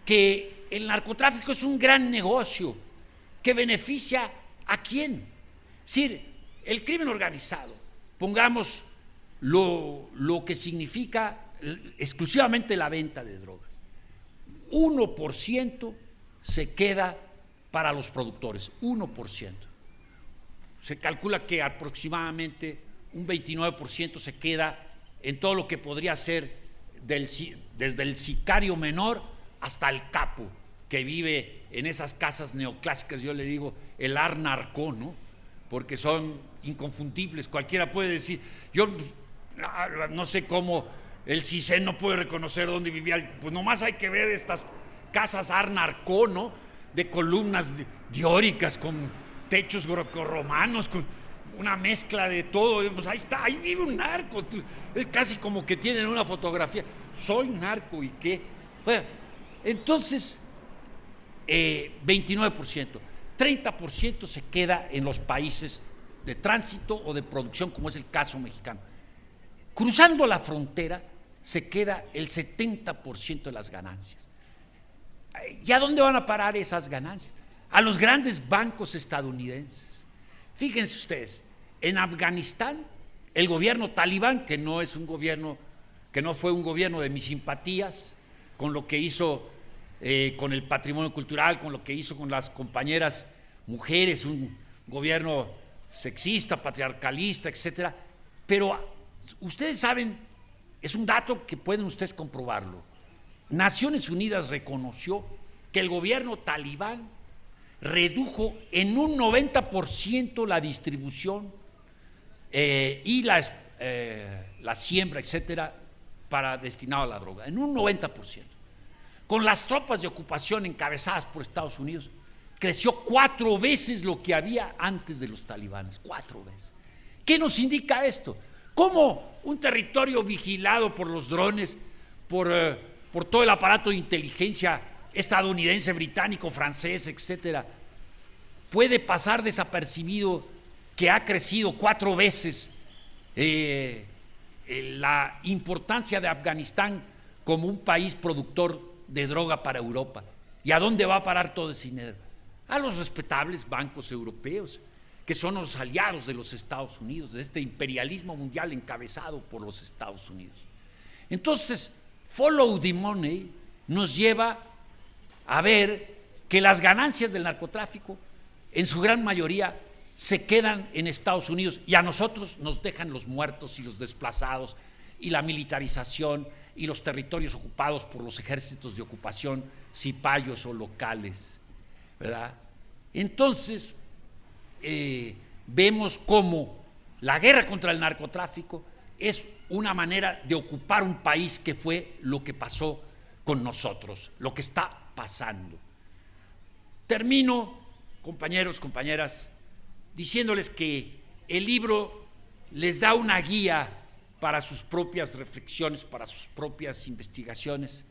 que el narcotráfico es un gran negocio que beneficia ¿a quién? Es decir, el crimen organizado, pongamos lo que significa exclusivamente la venta de drogas, 1% se queda para los productores, 1%. Se calcula que aproximadamente un 29% se queda en todo lo que podría ser desde el sicario menor hasta el capo que vive en esas casas neoclásicas. Yo le digo el art narco, ¿no? Porque son inconfundibles, cualquiera puede decir, yo no sé cómo el CISEN no puede reconocer dónde vivía, pues nomás hay que ver estas casas art narco, ¿no? De columnas dióricas con techos grecorromanos, con una mezcla de todo. Pues ahí está, ahí vive un narco. Es casi como que tienen una fotografía. Soy narco y qué. Bueno, entonces, 29%, 30% se queda en los países de tránsito o de producción, como es el caso mexicano. Cruzando la frontera se queda el 70% de las ganancias. ¿Y a dónde van a parar esas ganancias? A los grandes bancos estadounidenses. Fíjense ustedes, en Afganistán, el gobierno talibán, que no fue un gobierno de mis simpatías, con lo que hizo con el patrimonio cultural, con lo que hizo con las compañeras mujeres, un gobierno sexista, patriarcalista, etcétera. Pero ustedes saben, es un dato que pueden ustedes comprobarlo. Naciones Unidas reconoció que el gobierno talibán redujo en un 90% la distribución y la siembra, etcétera, destinado a la droga, en un 90%. Con las tropas de ocupación encabezadas por Estados Unidos, creció 4 veces lo que había antes de los talibanes, 4 veces. ¿Qué nos indica esto? ¿Cómo un territorio vigilado por los drones, por todo el aparato de inteligencia estadounidense, británico, francés, etcétera, puede pasar desapercibido que ha crecido 4 veces la importancia de Afganistán como un país productor de droga para Europa? ¿Y a dónde va a parar todo ese dinero? A los respetables bancos europeos, que son los aliados de los Estados Unidos, de este imperialismo mundial encabezado por los Estados Unidos. Entonces, follow the money nos lleva a ver que las ganancias del narcotráfico en su gran mayoría se quedan en Estados Unidos y a nosotros nos dejan los muertos y los desplazados y la militarización y los territorios ocupados por los ejércitos de ocupación, cipayos o locales, ¿verdad? Entonces, vemos cómo la guerra contra el narcotráfico es una manera de ocupar un país, que fue lo que pasó con nosotros, lo que está pasando. Termino, compañeros, compañeras, diciéndoles que el libro les da una guía para sus propias reflexiones, para sus propias investigaciones.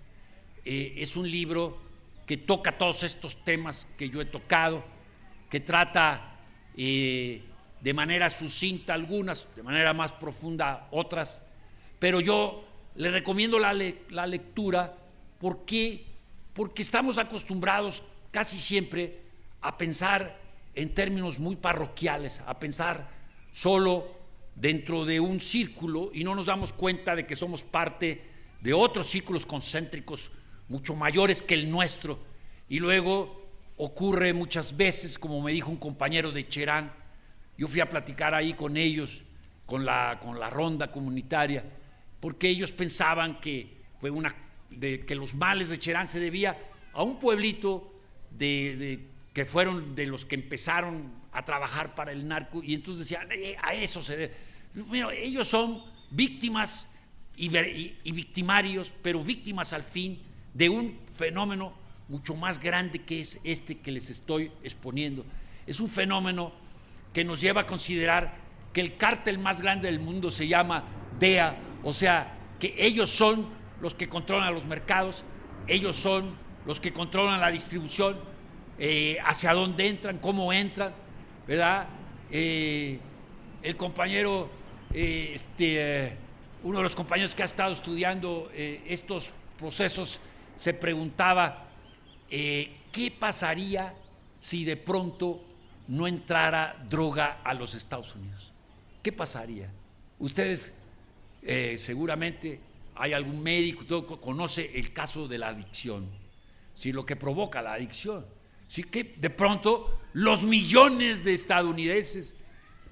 Es un libro que toca todos estos temas que yo he tocado, que trata de manera sucinta algunas, de manera más profunda otras, pero yo le recomiendo la lectura porque estamos acostumbrados casi siempre a pensar en términos muy parroquiales, a pensar solo dentro de un círculo y no nos damos cuenta de que somos parte de otros círculos concéntricos mucho mayores que el nuestro. Y luego ocurre muchas veces, como me dijo un compañero de Cherán, yo fui a platicar ahí con ellos, con la ronda comunitaria, porque ellos pensaban que que los males de Cherán se debía a un pueblito que fueron de los que empezaron a trabajar para el narco, y entonces decían, a eso se debe. Bueno, ellos son víctimas y victimarios, pero víctimas al fin de un fenómeno mucho más grande, que es este que les estoy exponiendo. Es un fenómeno que nos lleva a considerar que el cártel más grande del mundo se llama DEA, o sea, que ellos son los que controlan los mercados, ellos son los que controlan la distribución, hacia dónde entran, cómo entran, ¿verdad? El compañero, uno de los compañeros que ha estado estudiando estos procesos se preguntaba qué pasaría si de pronto no entrara droga a los Estados Unidos. ¿Qué pasaría? Ustedes seguramente hay algún médico, todo conoce el caso de la adicción, ¿sí? Lo que provoca la adicción, ¿sí? Que de pronto los millones de estadounidenses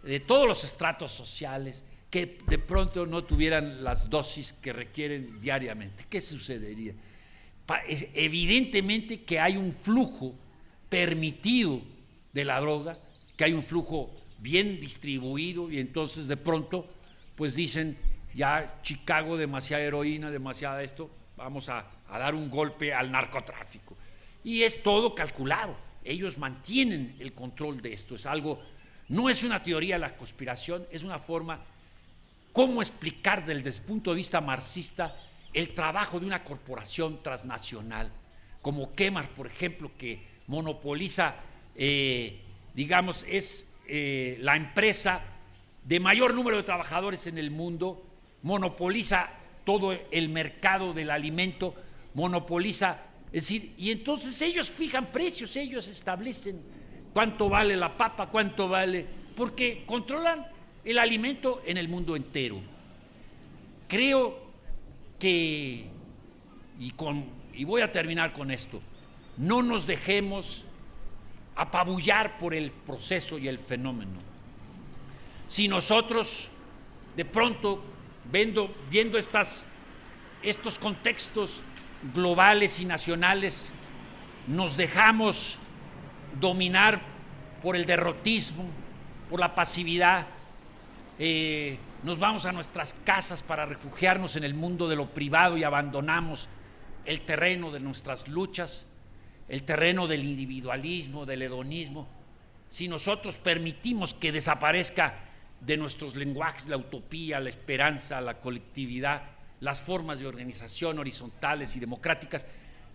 de todos los estratos sociales que de pronto no tuvieran las dosis que requieren diariamente, ¿qué sucedería? Evidentemente que hay un flujo permitido de la droga, que hay un flujo bien distribuido, y entonces de pronto pues dicen, ya Chicago, demasiada heroína, demasiada esto, vamos a dar un golpe al narcotráfico. Y es todo calculado, ellos mantienen el control de esto, es algo, no es una teoría de la conspiración, es una forma, cómo explicar desde el punto de vista marxista el trabajo de una corporación transnacional, como Kmart, por ejemplo, que monopoliza, digamos, es la empresa de mayor número de trabajadores en el mundo, monopoliza todo el mercado del alimento, monopoliza, es decir, y entonces ellos fijan precios, ellos establecen cuánto vale la papa, cuánto vale, porque controlan el alimento en el mundo entero. Creo que, y voy a terminar con esto, no nos dejemos apabullar por el proceso y el fenómeno. Si nosotros de pronto viendo estos contextos globales y nacionales, nos dejamos dominar por el derrotismo, por la pasividad, nos vamos a nuestras casas para refugiarnos en el mundo de lo privado y abandonamos el terreno de nuestras luchas, el terreno del individualismo, del hedonismo. Si nosotros permitimos que desaparezca de nuestros lenguajes la utopía, la esperanza, la colectividad, las formas de organización horizontales y democráticas,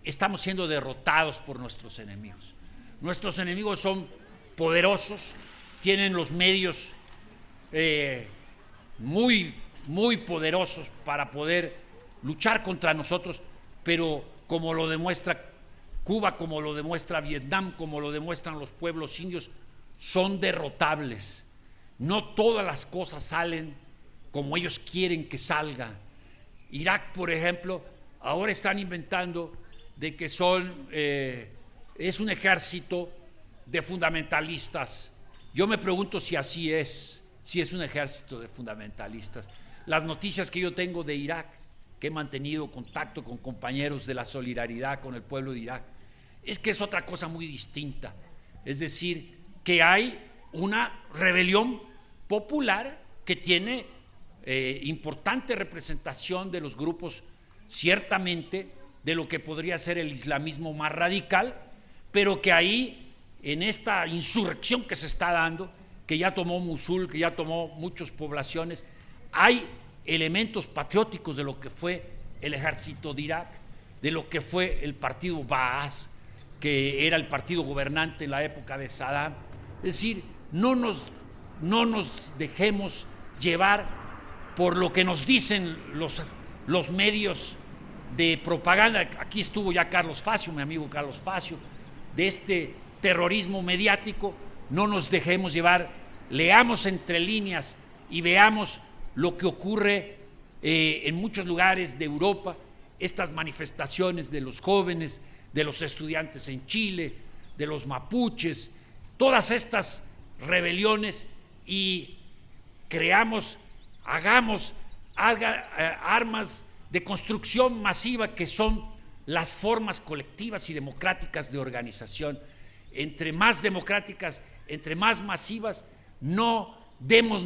estamos siendo derrotados por nuestros enemigos. Nuestros enemigos son poderosos, tienen los medios muy, muy poderosos para poder luchar contra nosotros, pero como lo demuestra Cuba, como lo demuestra Vietnam, como lo demuestran los pueblos indios, son derrotables. No todas las cosas salen como ellos quieren que salgan. Irak, por ejemplo, ahora están inventando de que es un ejército de fundamentalistas. Yo me pregunto si así es, si es un ejército de fundamentalistas. Las noticias que yo tengo de Irak, que he mantenido contacto con compañeros de la solidaridad con el pueblo de Irak, es que es otra cosa muy distinta. Es decir, que hay una rebelión popular que tiene importante representación de los grupos, ciertamente, de lo que podría ser el islamismo más radical, pero que ahí, en esta insurrección que se está dando, que ya tomó Mosul, que ya tomó muchas poblaciones, hay elementos patrióticos de lo que fue el ejército de Irak, de lo que fue el partido Baas, que era el partido gobernante en la época de Saddam. Es decir, no nos dejemos llevar por lo que nos dicen los medios de propaganda. Aquí estuvo ya Carlos Facio, mi amigo Carlos Facio, de este terrorismo mediático. No nos dejemos llevar, leamos entre líneas y veamos lo que ocurre en muchos lugares de Europa, estas manifestaciones de los jóvenes, de los estudiantes en Chile, de los mapuches, todas estas rebeliones, y hagamos armas de construcción masiva, que son las formas colectivas y democráticas de organización. Entre más democráticas, entre más masivas, no demos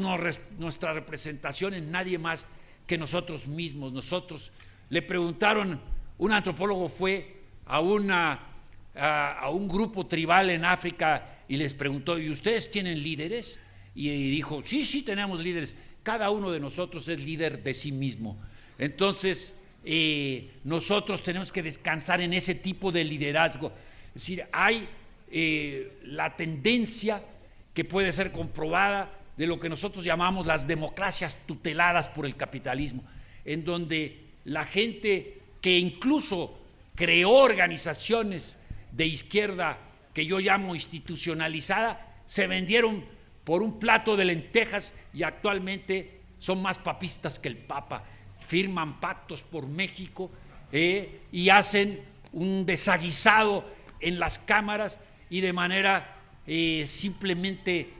nuestra representación en nadie más que nosotros mismos. Nosotros, le preguntaron, un antropólogo fue a un grupo tribal en África y les preguntó: ¿y ustedes tienen líderes? Y dijo: sí, tenemos líderes. Cada uno de nosotros es líder de sí mismo. Entonces, nosotros tenemos que descansar en ese tipo de liderazgo. Es decir, hay la tendencia que puede ser comprobada de lo que nosotros llamamos las democracias tuteladas por el capitalismo, en donde la gente que incluso creó organizaciones de izquierda que yo llamo institucionalizada, se vendieron por un plato de lentejas y actualmente son más papistas que el Papa. Firman pactos por México y hacen un desaguisado en las cámaras, y de manera simplemente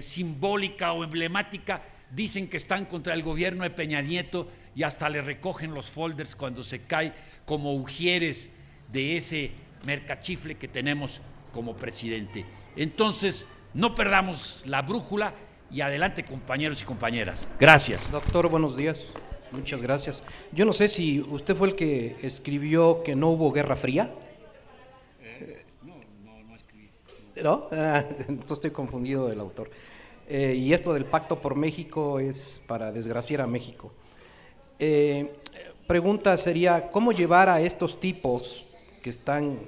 simbólica o emblemática dicen que están contra el gobierno de Peña Nieto, y hasta le recogen los folders cuando se cae, como ujieres de ese mercachifle que tenemos como presidente. Entonces, no perdamos la brújula y adelante, compañeros y compañeras. Gracias. Doctor, buenos días. Muchas gracias. Yo no sé si usted fue el que escribió que no hubo Guerra Fría. No escribí. ¿No? Entonces estoy confundido del autor. Y esto del Pacto por México es para desgraciar a México. Pregunta sería: ¿cómo llevar a estos tipos que están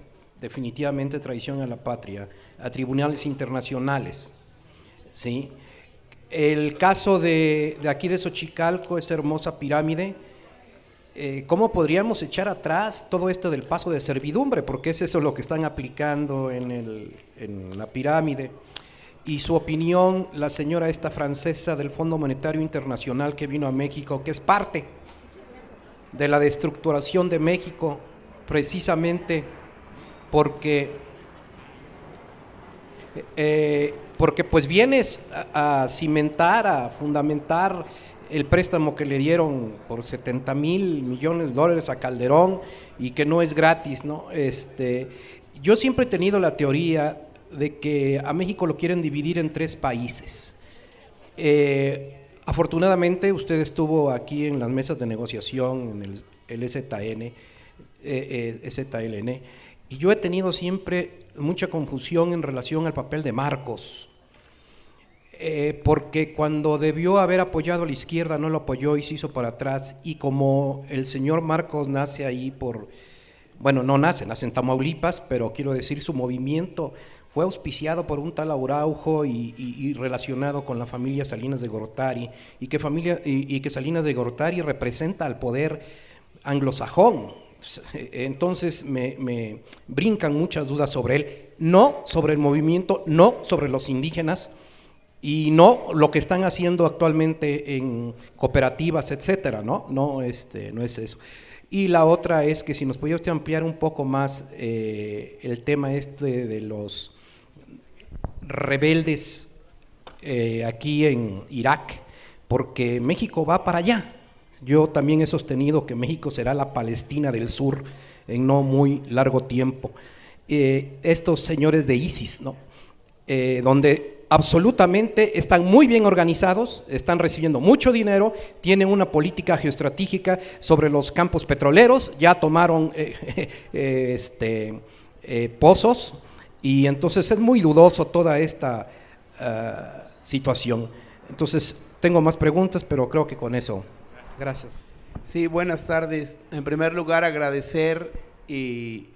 definitivamente traición a la patria a tribunales internacionales? ¿Sí? El caso de aquí de Xochicalco, esa hermosa pirámide, ¿cómo podríamos echar atrás todo esto del paso de servidumbre? Porque es eso lo que están aplicando en la pirámide. Y su opinión, la señora esta francesa del Fondo Monetario Internacional que vino a México, que es parte de la destructuración de México, precisamente porque pues vienes a cimentar, a fundamentar el préstamo que le dieron por $70 mil millones a Calderón, y que no es gratis, ¿no? Yo siempre he tenido la teoría de que a México lo quieren dividir en 3 países. Afortunadamente usted estuvo aquí en las mesas de negociación, en el ZLN, y yo he tenido siempre mucha confusión en relación al papel de Marcos, porque cuando debió haber apoyado a la izquierda no lo apoyó y se hizo para atrás, y como el señor Marcos nace ahí no nace en Tamaulipas, pero quiero decir, su movimiento fue auspiciado por un tal Araujo y relacionado con la familia Salinas de Gortari, y que Salinas de Gortari representa al poder anglosajón. Entonces me brincan muchas dudas sobre él, no sobre el movimiento, no sobre los indígenas, y no lo que están haciendo actualmente en cooperativas, etcétera, no es eso. Y la otra es que si nos podía usted ampliar un poco más el tema de los rebeldes aquí en Irak, porque México va para allá. Yo también he sostenido que México será la Palestina del Sur en no muy largo tiempo. Estos señores de ISIS, ¿no? Donde absolutamente están muy bien organizados, están recibiendo mucho dinero, tienen una política geoestratégica sobre los campos petroleros, ya tomaron pozos, y entonces es muy dudoso toda esta situación. Entonces tengo más preguntas, pero creo que con eso. Gracias. Sí, buenas tardes. En primer lugar, agradecer y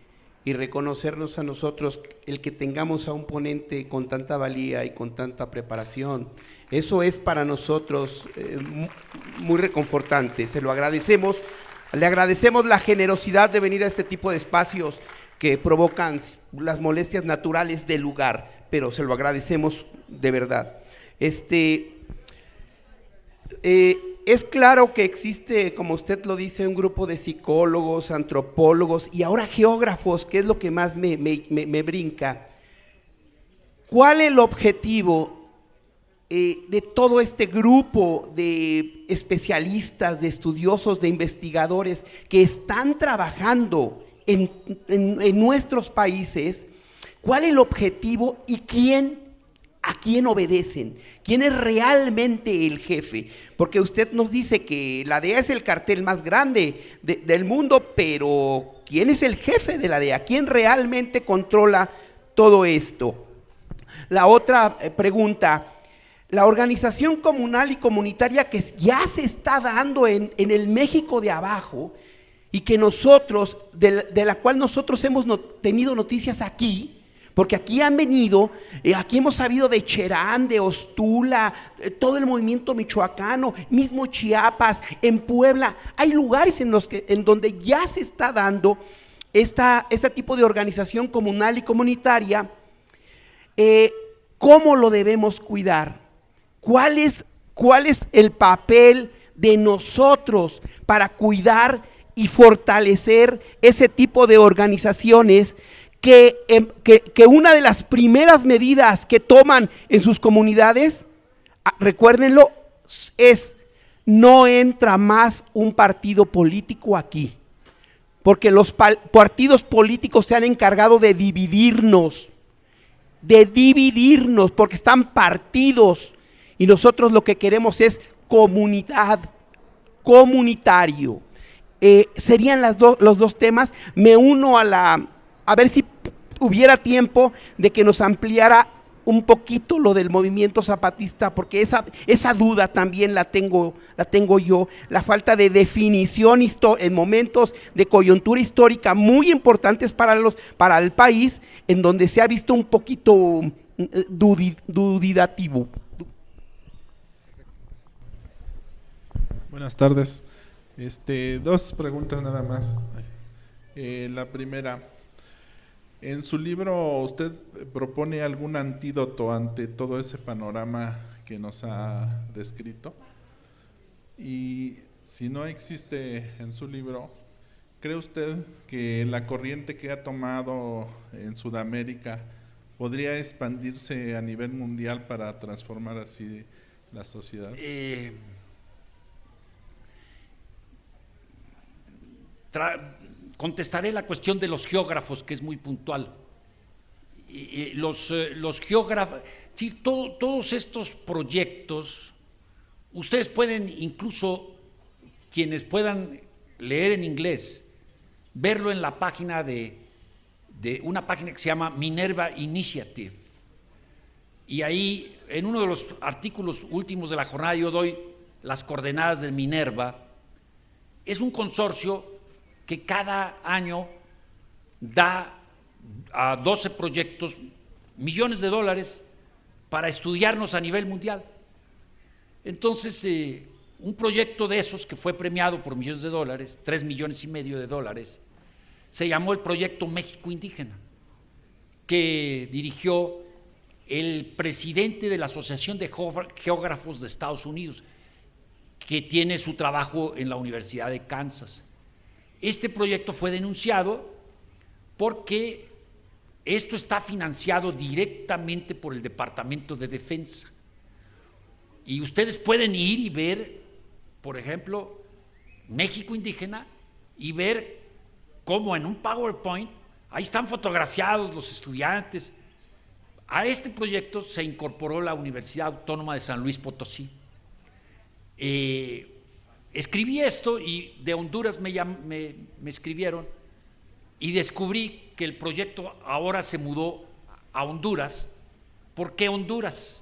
reconocernos a nosotros el que tengamos a un ponente con tanta valía y con tanta preparación. Eso es para nosotros muy reconfortante. Se lo agradecemos. Le agradecemos la generosidad de venir a este tipo de espacios que provocan las molestias naturales del lugar, pero se lo agradecemos de verdad. Es claro que existe, como usted lo dice, un grupo de psicólogos, antropólogos y ahora geógrafos, que es lo que más me brinca. ¿Cuál es el objetivo de todo este grupo de especialistas, de estudiosos, de investigadores que están trabajando en nuestros países? ¿Cuál es el objetivo y a quién obedecen? ¿Quién es realmente el jefe? Porque usted nos dice que la DEA es el cartel más grande del mundo, pero ¿quién es el jefe de la DEA? ¿Quién realmente controla todo esto? La otra pregunta, la organización comunal y comunitaria que ya se está dando en el México de abajo y que nosotros, de la cual nosotros hemos tenido noticias aquí, porque aquí han venido, aquí hemos sabido de Cherán, de Ostula, todo el movimiento michoacano, mismo Chiapas, en Puebla. Hay lugares en donde ya se está dando este tipo de organización comunal y comunitaria. ¿Cómo lo debemos cuidar? ¿Cuál es el papel de nosotros para cuidar y fortalecer ese tipo de organizaciones que una de las primeras medidas que toman en sus comunidades, recuérdenlo, es no entra más un partido político aquí, porque los partidos políticos se han encargado de dividirnos, porque están partidos y nosotros lo que queremos es comunidad, comunitario. Serían los dos temas. Me uno a ver si hubiera tiempo de que nos ampliara un poquito lo del movimiento zapatista, porque esa duda también la tengo yo, la falta de definición en momentos de coyuntura histórica muy importantes para el país, en donde se ha visto un poquito duditativo. Buenas tardes. Dos preguntas nada más. La primera, en su libro usted propone algún antídoto ante todo ese panorama que nos ha descrito, y si no existe en su libro, ¿cree usted que la corriente que ha tomado en Sudamérica podría expandirse a nivel mundial para transformar así la sociedad? Contestaré la cuestión de los geógrafos, que es muy puntual. Los geógrafos, sí, todos estos proyectos, ustedes pueden, incluso quienes puedan leer en inglés, verlo en la página de una página que se llama Minerva Initiative. Y ahí, en uno de los artículos últimos de la jornada, yo doy las coordenadas de Minerva. Es un consorcio que cada año da a 12 proyectos millones de dólares para estudiarnos a nivel mundial. Entonces, un proyecto de esos que fue premiado por millones de dólares, 3,5 millones de dólares, se llamó el Proyecto México Indígena, que dirigió el presidente de la Asociación de Geógrafos de Estados Unidos, que tiene su trabajo en la Universidad de Kansas. Este proyecto fue denunciado porque Esto está financiado directamente por el Departamento de Defensa. Y ustedes pueden ir y ver, por ejemplo, México Indígena, y ver cómo en un PowerPoint, ahí están fotografiados los estudiantes. A este proyecto se incorporó la Universidad Autónoma de San Luis Potosí. Escribí esto y de Honduras me escribieron y descubrí que el proyecto ahora se mudó a Honduras. ¿Por qué Honduras?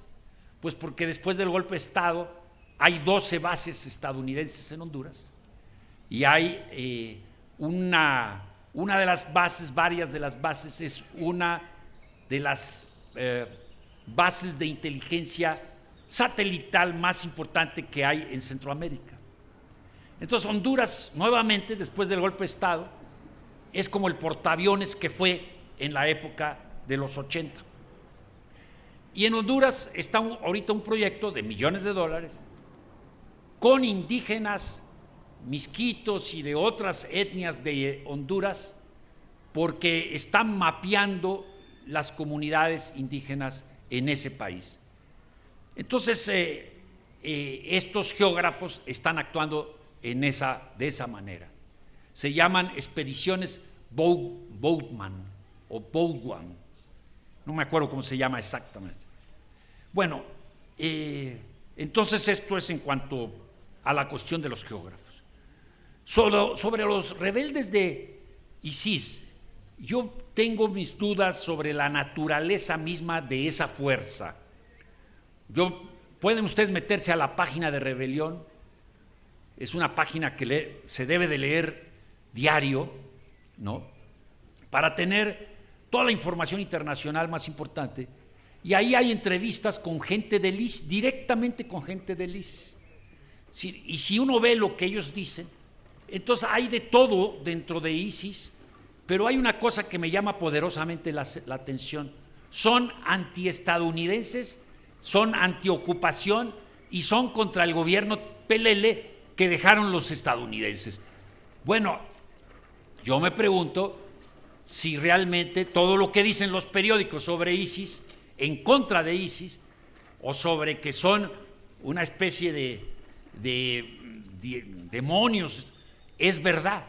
Pues porque después del golpe de Estado hay 12 bases estadounidenses en Honduras y hay una de las bases, varias de las bases, es una de las bases de inteligencia satelital más importante que hay en Centroamérica. Entonces Honduras, nuevamente, después del golpe de Estado, es como el portaaviones que fue en la época de los 80. Y en Honduras está ahorita un proyecto de millones de dólares con indígenas, misquitos y de otras etnias de Honduras, porque están mapeando las comunidades indígenas en ese país. Entonces, estos geógrafos están actuando de esa manera. Se llaman expediciones Boudman o Boudwan, no me acuerdo cómo se llama exactamente. Bueno, entonces esto es en cuanto a la cuestión de los geógrafos. Sobre los rebeldes de ISIS, yo tengo mis dudas sobre la naturaleza misma de esa fuerza. Pueden ustedes meterse a la página de Rebelión, es una página que se debe de leer diario, ¿no?, para tener toda la información internacional más importante, y ahí hay entrevistas con gente del ISIS, directamente con gente del ISIS. Y si uno ve lo que ellos dicen, entonces hay de todo dentro de ISIS, pero hay una cosa que me llama poderosamente la atención: son antiestadounidenses, son antiocupación y son contra el gobierno pelele que dejaron los estadounidenses. Bueno, yo me pregunto si realmente todo lo que dicen los periódicos sobre ISIS, en contra de ISIS, o sobre que son una especie de demonios, es verdad.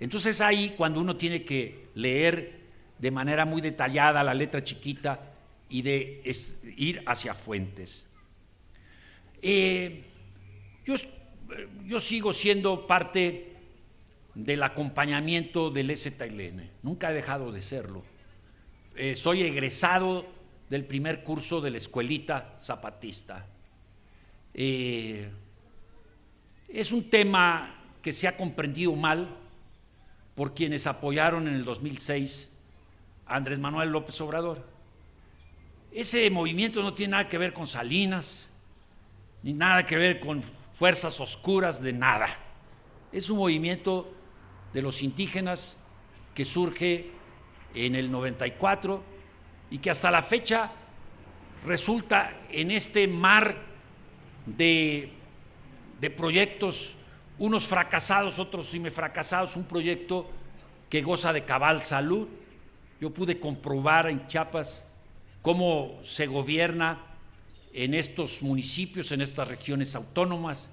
Entonces ahí cuando uno tiene que leer de manera muy detallada la letra chiquita y ir hacia fuentes. Yo sigo siendo parte del acompañamiento del EZLN, nunca he dejado de serlo. Soy egresado del primer curso de la escuelita zapatista. Es un tema que se ha comprendido mal por quienes apoyaron en el 2006 a Andrés Manuel López Obrador. Ese movimiento no tiene nada que ver con Salinas, ni nada que ver con fuerzas oscuras de nada. Es un movimiento de los indígenas que surge en el 94 y que hasta la fecha resulta en este mar de proyectos, unos fracasados, otros semifracasados, un proyecto que goza de cabal salud. Yo pude comprobar en Chiapas cómo se gobierna en estos municipios, en estas regiones autónomas.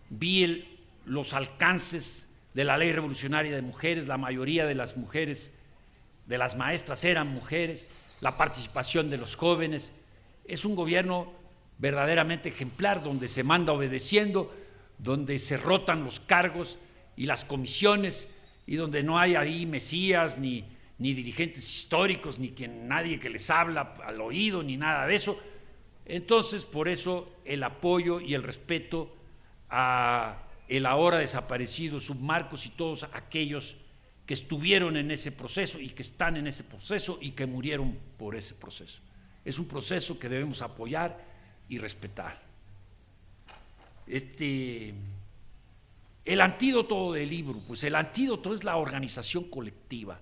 Vi los alcances de la Ley Revolucionaria de Mujeres, la mayoría de las mujeres, de las maestras eran mujeres, la participación de los jóvenes. Es un gobierno verdaderamente ejemplar, donde se manda obedeciendo, donde se rotan los cargos y las comisiones, y donde no hay ahí mesías, ni dirigentes históricos, ni nadie que les habla al oído, ni nada de eso. Entonces, por eso el apoyo y el respeto a el ahora desaparecido Submarcos y todos aquellos que estuvieron en ese proceso y que están en ese proceso y que murieron por ese proceso. Es un proceso que debemos apoyar y respetar. El antídoto del libro, pues el antídoto es la organización colectiva.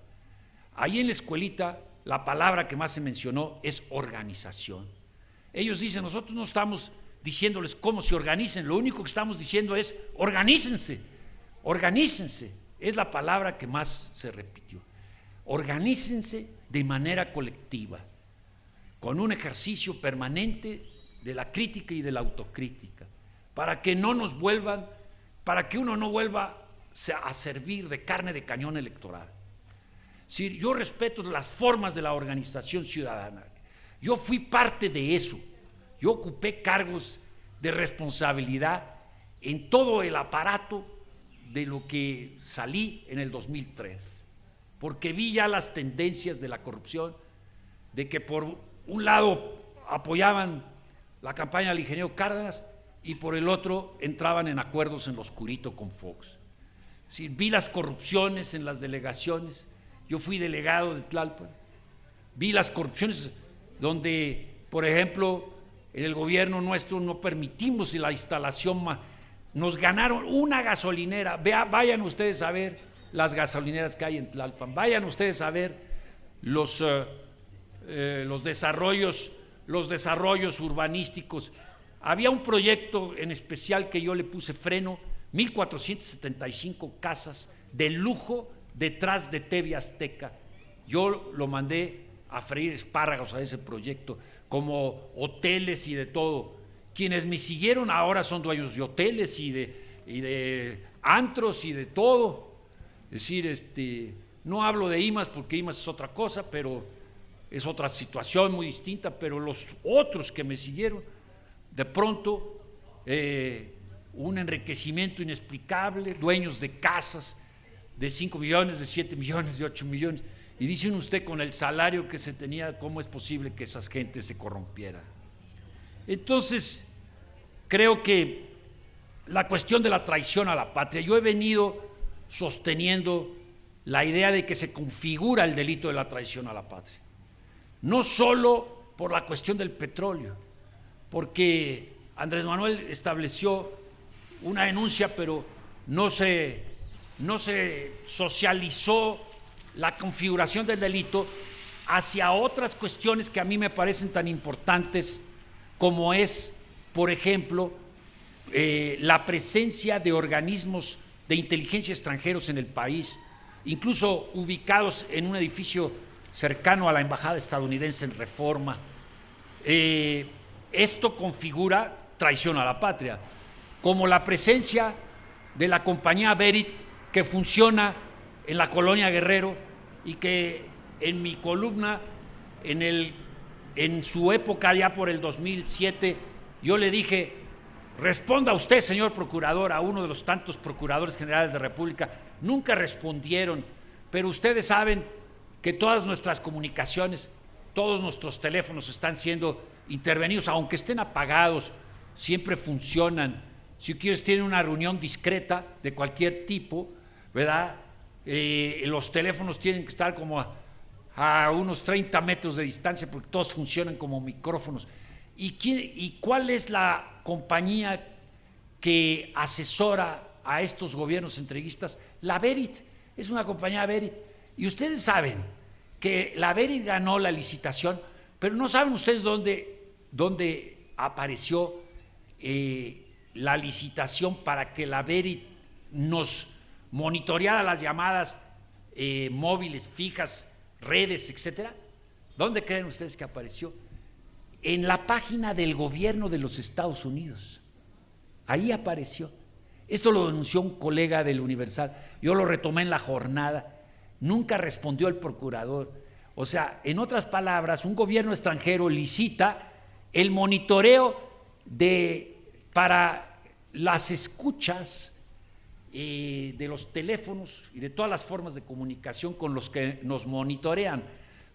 Ahí en la escuelita la palabra que más se mencionó es organización. Ellos dicen, nosotros no estamos diciéndoles cómo se organicen, lo único que estamos diciendo es organícense, organícense, es la palabra que más se repitió. organícense de manera colectiva, con un ejercicio permanente de la crítica y de la autocrítica, para que no nos vuelvan, para que uno no vuelva a servir de carne de cañón electoral. Sí, yo respeto las formas de la organización ciudadana. Yo fui parte de eso. Yo ocupé cargos de responsabilidad en todo el aparato de lo que salí en el 2003, porque vi ya las tendencias de la corrupción, de que por un lado apoyaban la campaña del ingeniero Cárdenas y por el otro entraban en acuerdos en lo oscurito con Fox. Sí, vi las corrupciones en las delegaciones. Yo fui delegado de Tlalpan, vi las corrupciones donde, por ejemplo, en el gobierno nuestro no permitimos la instalación, nos ganaron una gasolinera. Vayan ustedes a ver las gasolineras que hay en Tlalpan, vayan ustedes a ver los desarrollos urbanísticos. Había un proyecto en especial que yo le puse freno, 1,475 casas de lujo detrás de TV Azteca. Yo lo mandé a freír espárragos a ese proyecto, como hoteles y de todo. Quienes me siguieron ahora son dueños de hoteles y de antros y de todo. Es decir, no hablo de IMAS porque IMAS es otra cosa, pero es otra situación muy distinta, pero los otros que me siguieron, de pronto, un enriquecimiento inexplicable, dueños de casas de 5 millones, de 7 millones, de 8 millones, y dicen usted con el salario que se tenía, ¿cómo es posible que esas gentes se corrompieran? Entonces, creo que la cuestión de la traición a la patria, yo he venido sosteniendo la idea de que se configura el delito de la traición a la patria, no solo por la cuestión del petróleo, porque Andrés Manuel estableció una denuncia, pero no se socializó la configuración del delito hacia otras cuestiones que a mí me parecen tan importantes, como es, por ejemplo, la presencia de organismos de inteligencia extranjeros en el país, incluso ubicados en un edificio cercano a la embajada estadounidense en Reforma. Esto configura traición a la patria, como la presencia de la compañía Berit, que funciona en la colonia Guerrero y que en mi columna, en su época ya por el 2007, yo le dije: responda usted, señor procurador, a uno de los tantos procuradores generales de la República. Nunca respondieron, pero ustedes saben que todas nuestras comunicaciones, todos nuestros teléfonos están siendo intervenidos, aunque estén apagados, siempre funcionan. Si ustedes tienen una reunión discreta de cualquier tipo, ¿verdad? Los teléfonos tienen que estar como a unos 30 metros de distancia, porque todos funcionan como micrófonos. ¿Y cuál es la compañía que asesora a estos gobiernos entreguistas? La Berit, es una compañía Berit. Y ustedes saben que la Berit ganó la licitación, pero no saben ustedes dónde apareció la licitación para que la Berit nos monitoreara las llamadas móviles, fijas, redes, etcétera. ¿Dónde creen ustedes que apareció? En la página del gobierno de los Estados Unidos. Ahí apareció. Esto lo denunció un colega del Universal. Yo lo retomé en la jornada. Nunca respondió el procurador. O sea, en otras palabras, un gobierno extranjero licita el monitoreo para las escuchas de los teléfonos y de todas las formas de comunicación con los que nos monitorean.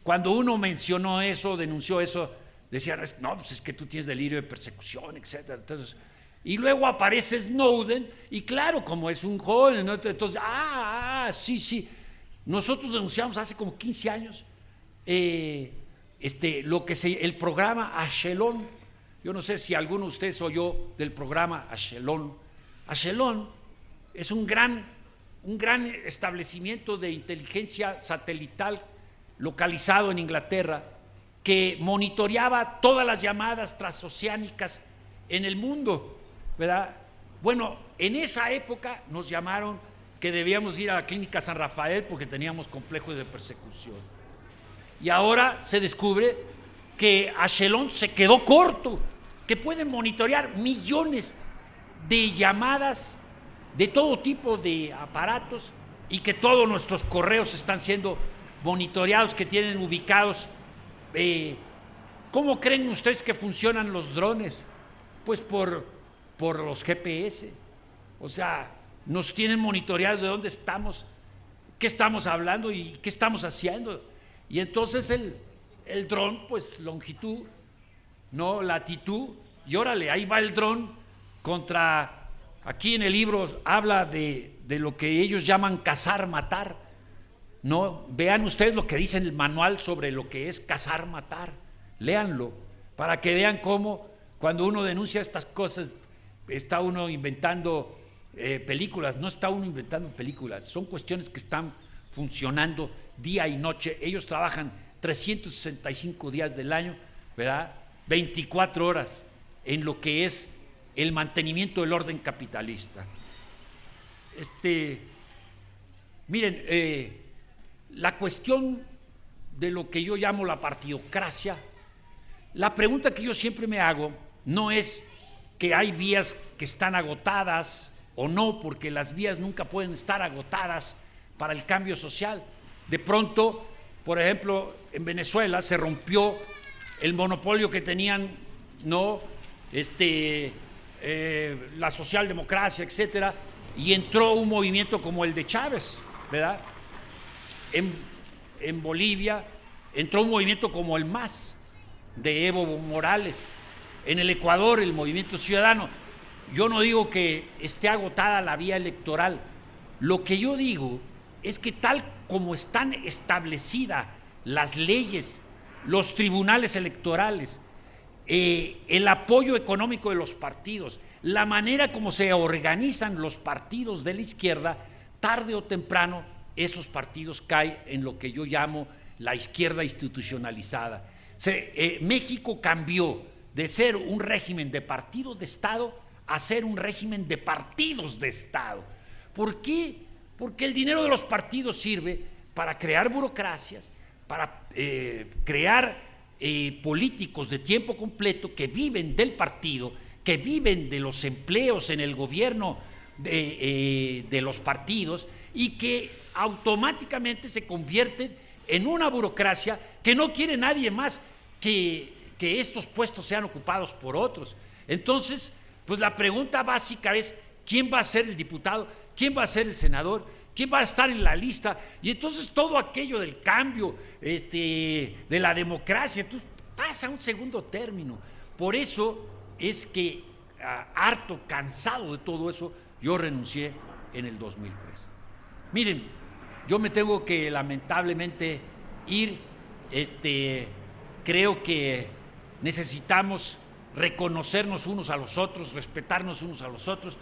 Cuando uno mencionó eso, denunció eso, decían: no, pues es que tú tienes delirio de persecución, etcétera. Entonces, y luego aparece Snowden, y claro, como es un joven, ¿no? Entonces, sí. Nosotros denunciamos hace como 15 años el programa Ashelon. Yo no sé si alguno de ustedes oyó del programa Ashelon. Ashelon es un gran establecimiento de inteligencia satelital localizado en Inglaterra, que monitoreaba todas las llamadas transoceánicas en el mundo, ¿verdad? Bueno, en esa época nos llamaron que debíamos ir a la clínica San Rafael porque teníamos complejos de persecución. Y ahora se descubre que Achelón se quedó corto, que pueden monitorear millones de llamadas de todo tipo de aparatos y que todos nuestros correos están siendo monitoreados, que tienen ubicados. ¿Cómo creen ustedes que funcionan los drones? Pues por los GPS. O sea, nos tienen monitoreados de dónde estamos, qué estamos hablando y qué estamos haciendo. Y entonces el dron, pues longitud, no latitud, y órale, ahí va el dron contra, aquí en el libro habla de lo que ellos llaman cazar, matar. No, vean ustedes lo que dice el manual sobre lo que es cazar, matar, léanlo, para que vean cómo cuando uno denuncia estas cosas está uno inventando películas. No está uno inventando películas, son cuestiones que están funcionando día y noche. Ellos trabajan 365 días del año, ¿verdad? 24 horas en lo que es el mantenimiento del orden capitalista. Miren, la cuestión de lo que yo llamo la partidocracia, la pregunta que yo siempre me hago no es que hay vías que están agotadas o no, porque las vías nunca pueden estar agotadas para el cambio social. De pronto, por ejemplo, en Venezuela se rompió el monopolio que tenían, ¿no? La socialdemocracia, etcétera, y entró un movimiento como el de Chávez, ¿verdad? En Bolivia entró un movimiento como el MAS de Evo Morales. En el Ecuador, el Movimiento Ciudadano. Yo no digo que esté agotada la vía electoral. Lo que yo digo es que tal como están establecidas las leyes, los tribunales electorales, el apoyo económico de los partidos, la manera como se organizan los partidos de la izquierda, tarde o temprano esos partidos caen en lo que yo llamo la izquierda institucionalizada. México cambió de ser un régimen de partidos de Estado a ser un régimen de partidos de Estado. ¿Por qué? Porque el dinero de los partidos sirve para crear burocracias, para crear políticos de tiempo completo que viven del partido, que viven de los empleos en el gobierno de los partidos y que automáticamente se convierten en una burocracia que no quiere nadie más que estos puestos sean ocupados por otros. Entonces, pues la pregunta básica es: ¿quién va a ser el diputado? ¿Quién va a ser el senador? ¿Quién va a estar en la lista? Y entonces todo aquello del cambio, de la democracia, entonces pasa a un segundo término. Por eso es que, harto, cansado de todo eso, yo renuncié en el 2003. Miren, yo me tengo que lamentablemente ir. Creo que necesitamos reconocernos unos a los otros, respetarnos unos a los otros.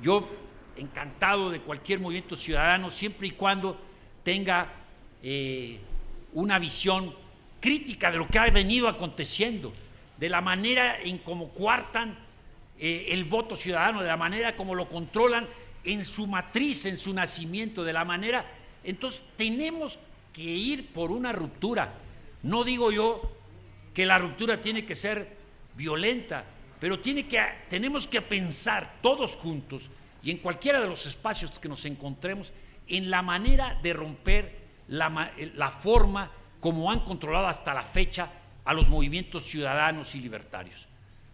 Yo encantado de cualquier movimiento ciudadano, siempre y cuando tenga una visión crítica de lo que ha venido aconteciendo, de la manera en cómo coartan el voto ciudadano, de la manera como lo controlan en su matriz, en su nacimiento, de la manera. Entonces tenemos que ir por una ruptura. No digo yo que la ruptura tiene que ser violenta, pero tenemos que pensar todos juntos y en cualquiera de los espacios que nos encontremos en la manera de romper la forma como han controlado hasta la fecha a los movimientos ciudadanos y libertarios.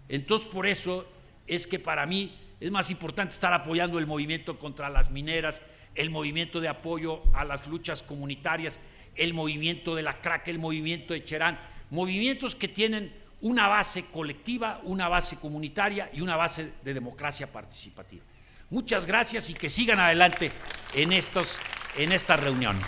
Entonces, por eso es que para mí es más importante estar apoyando el movimiento contra las mineras, el movimiento de apoyo a las luchas comunitarias, el movimiento de la CRAC, el movimiento de Cherán, movimientos que tienen una base colectiva, una base comunitaria y una base de democracia participativa. Muchas gracias y que sigan adelante en estas reuniones.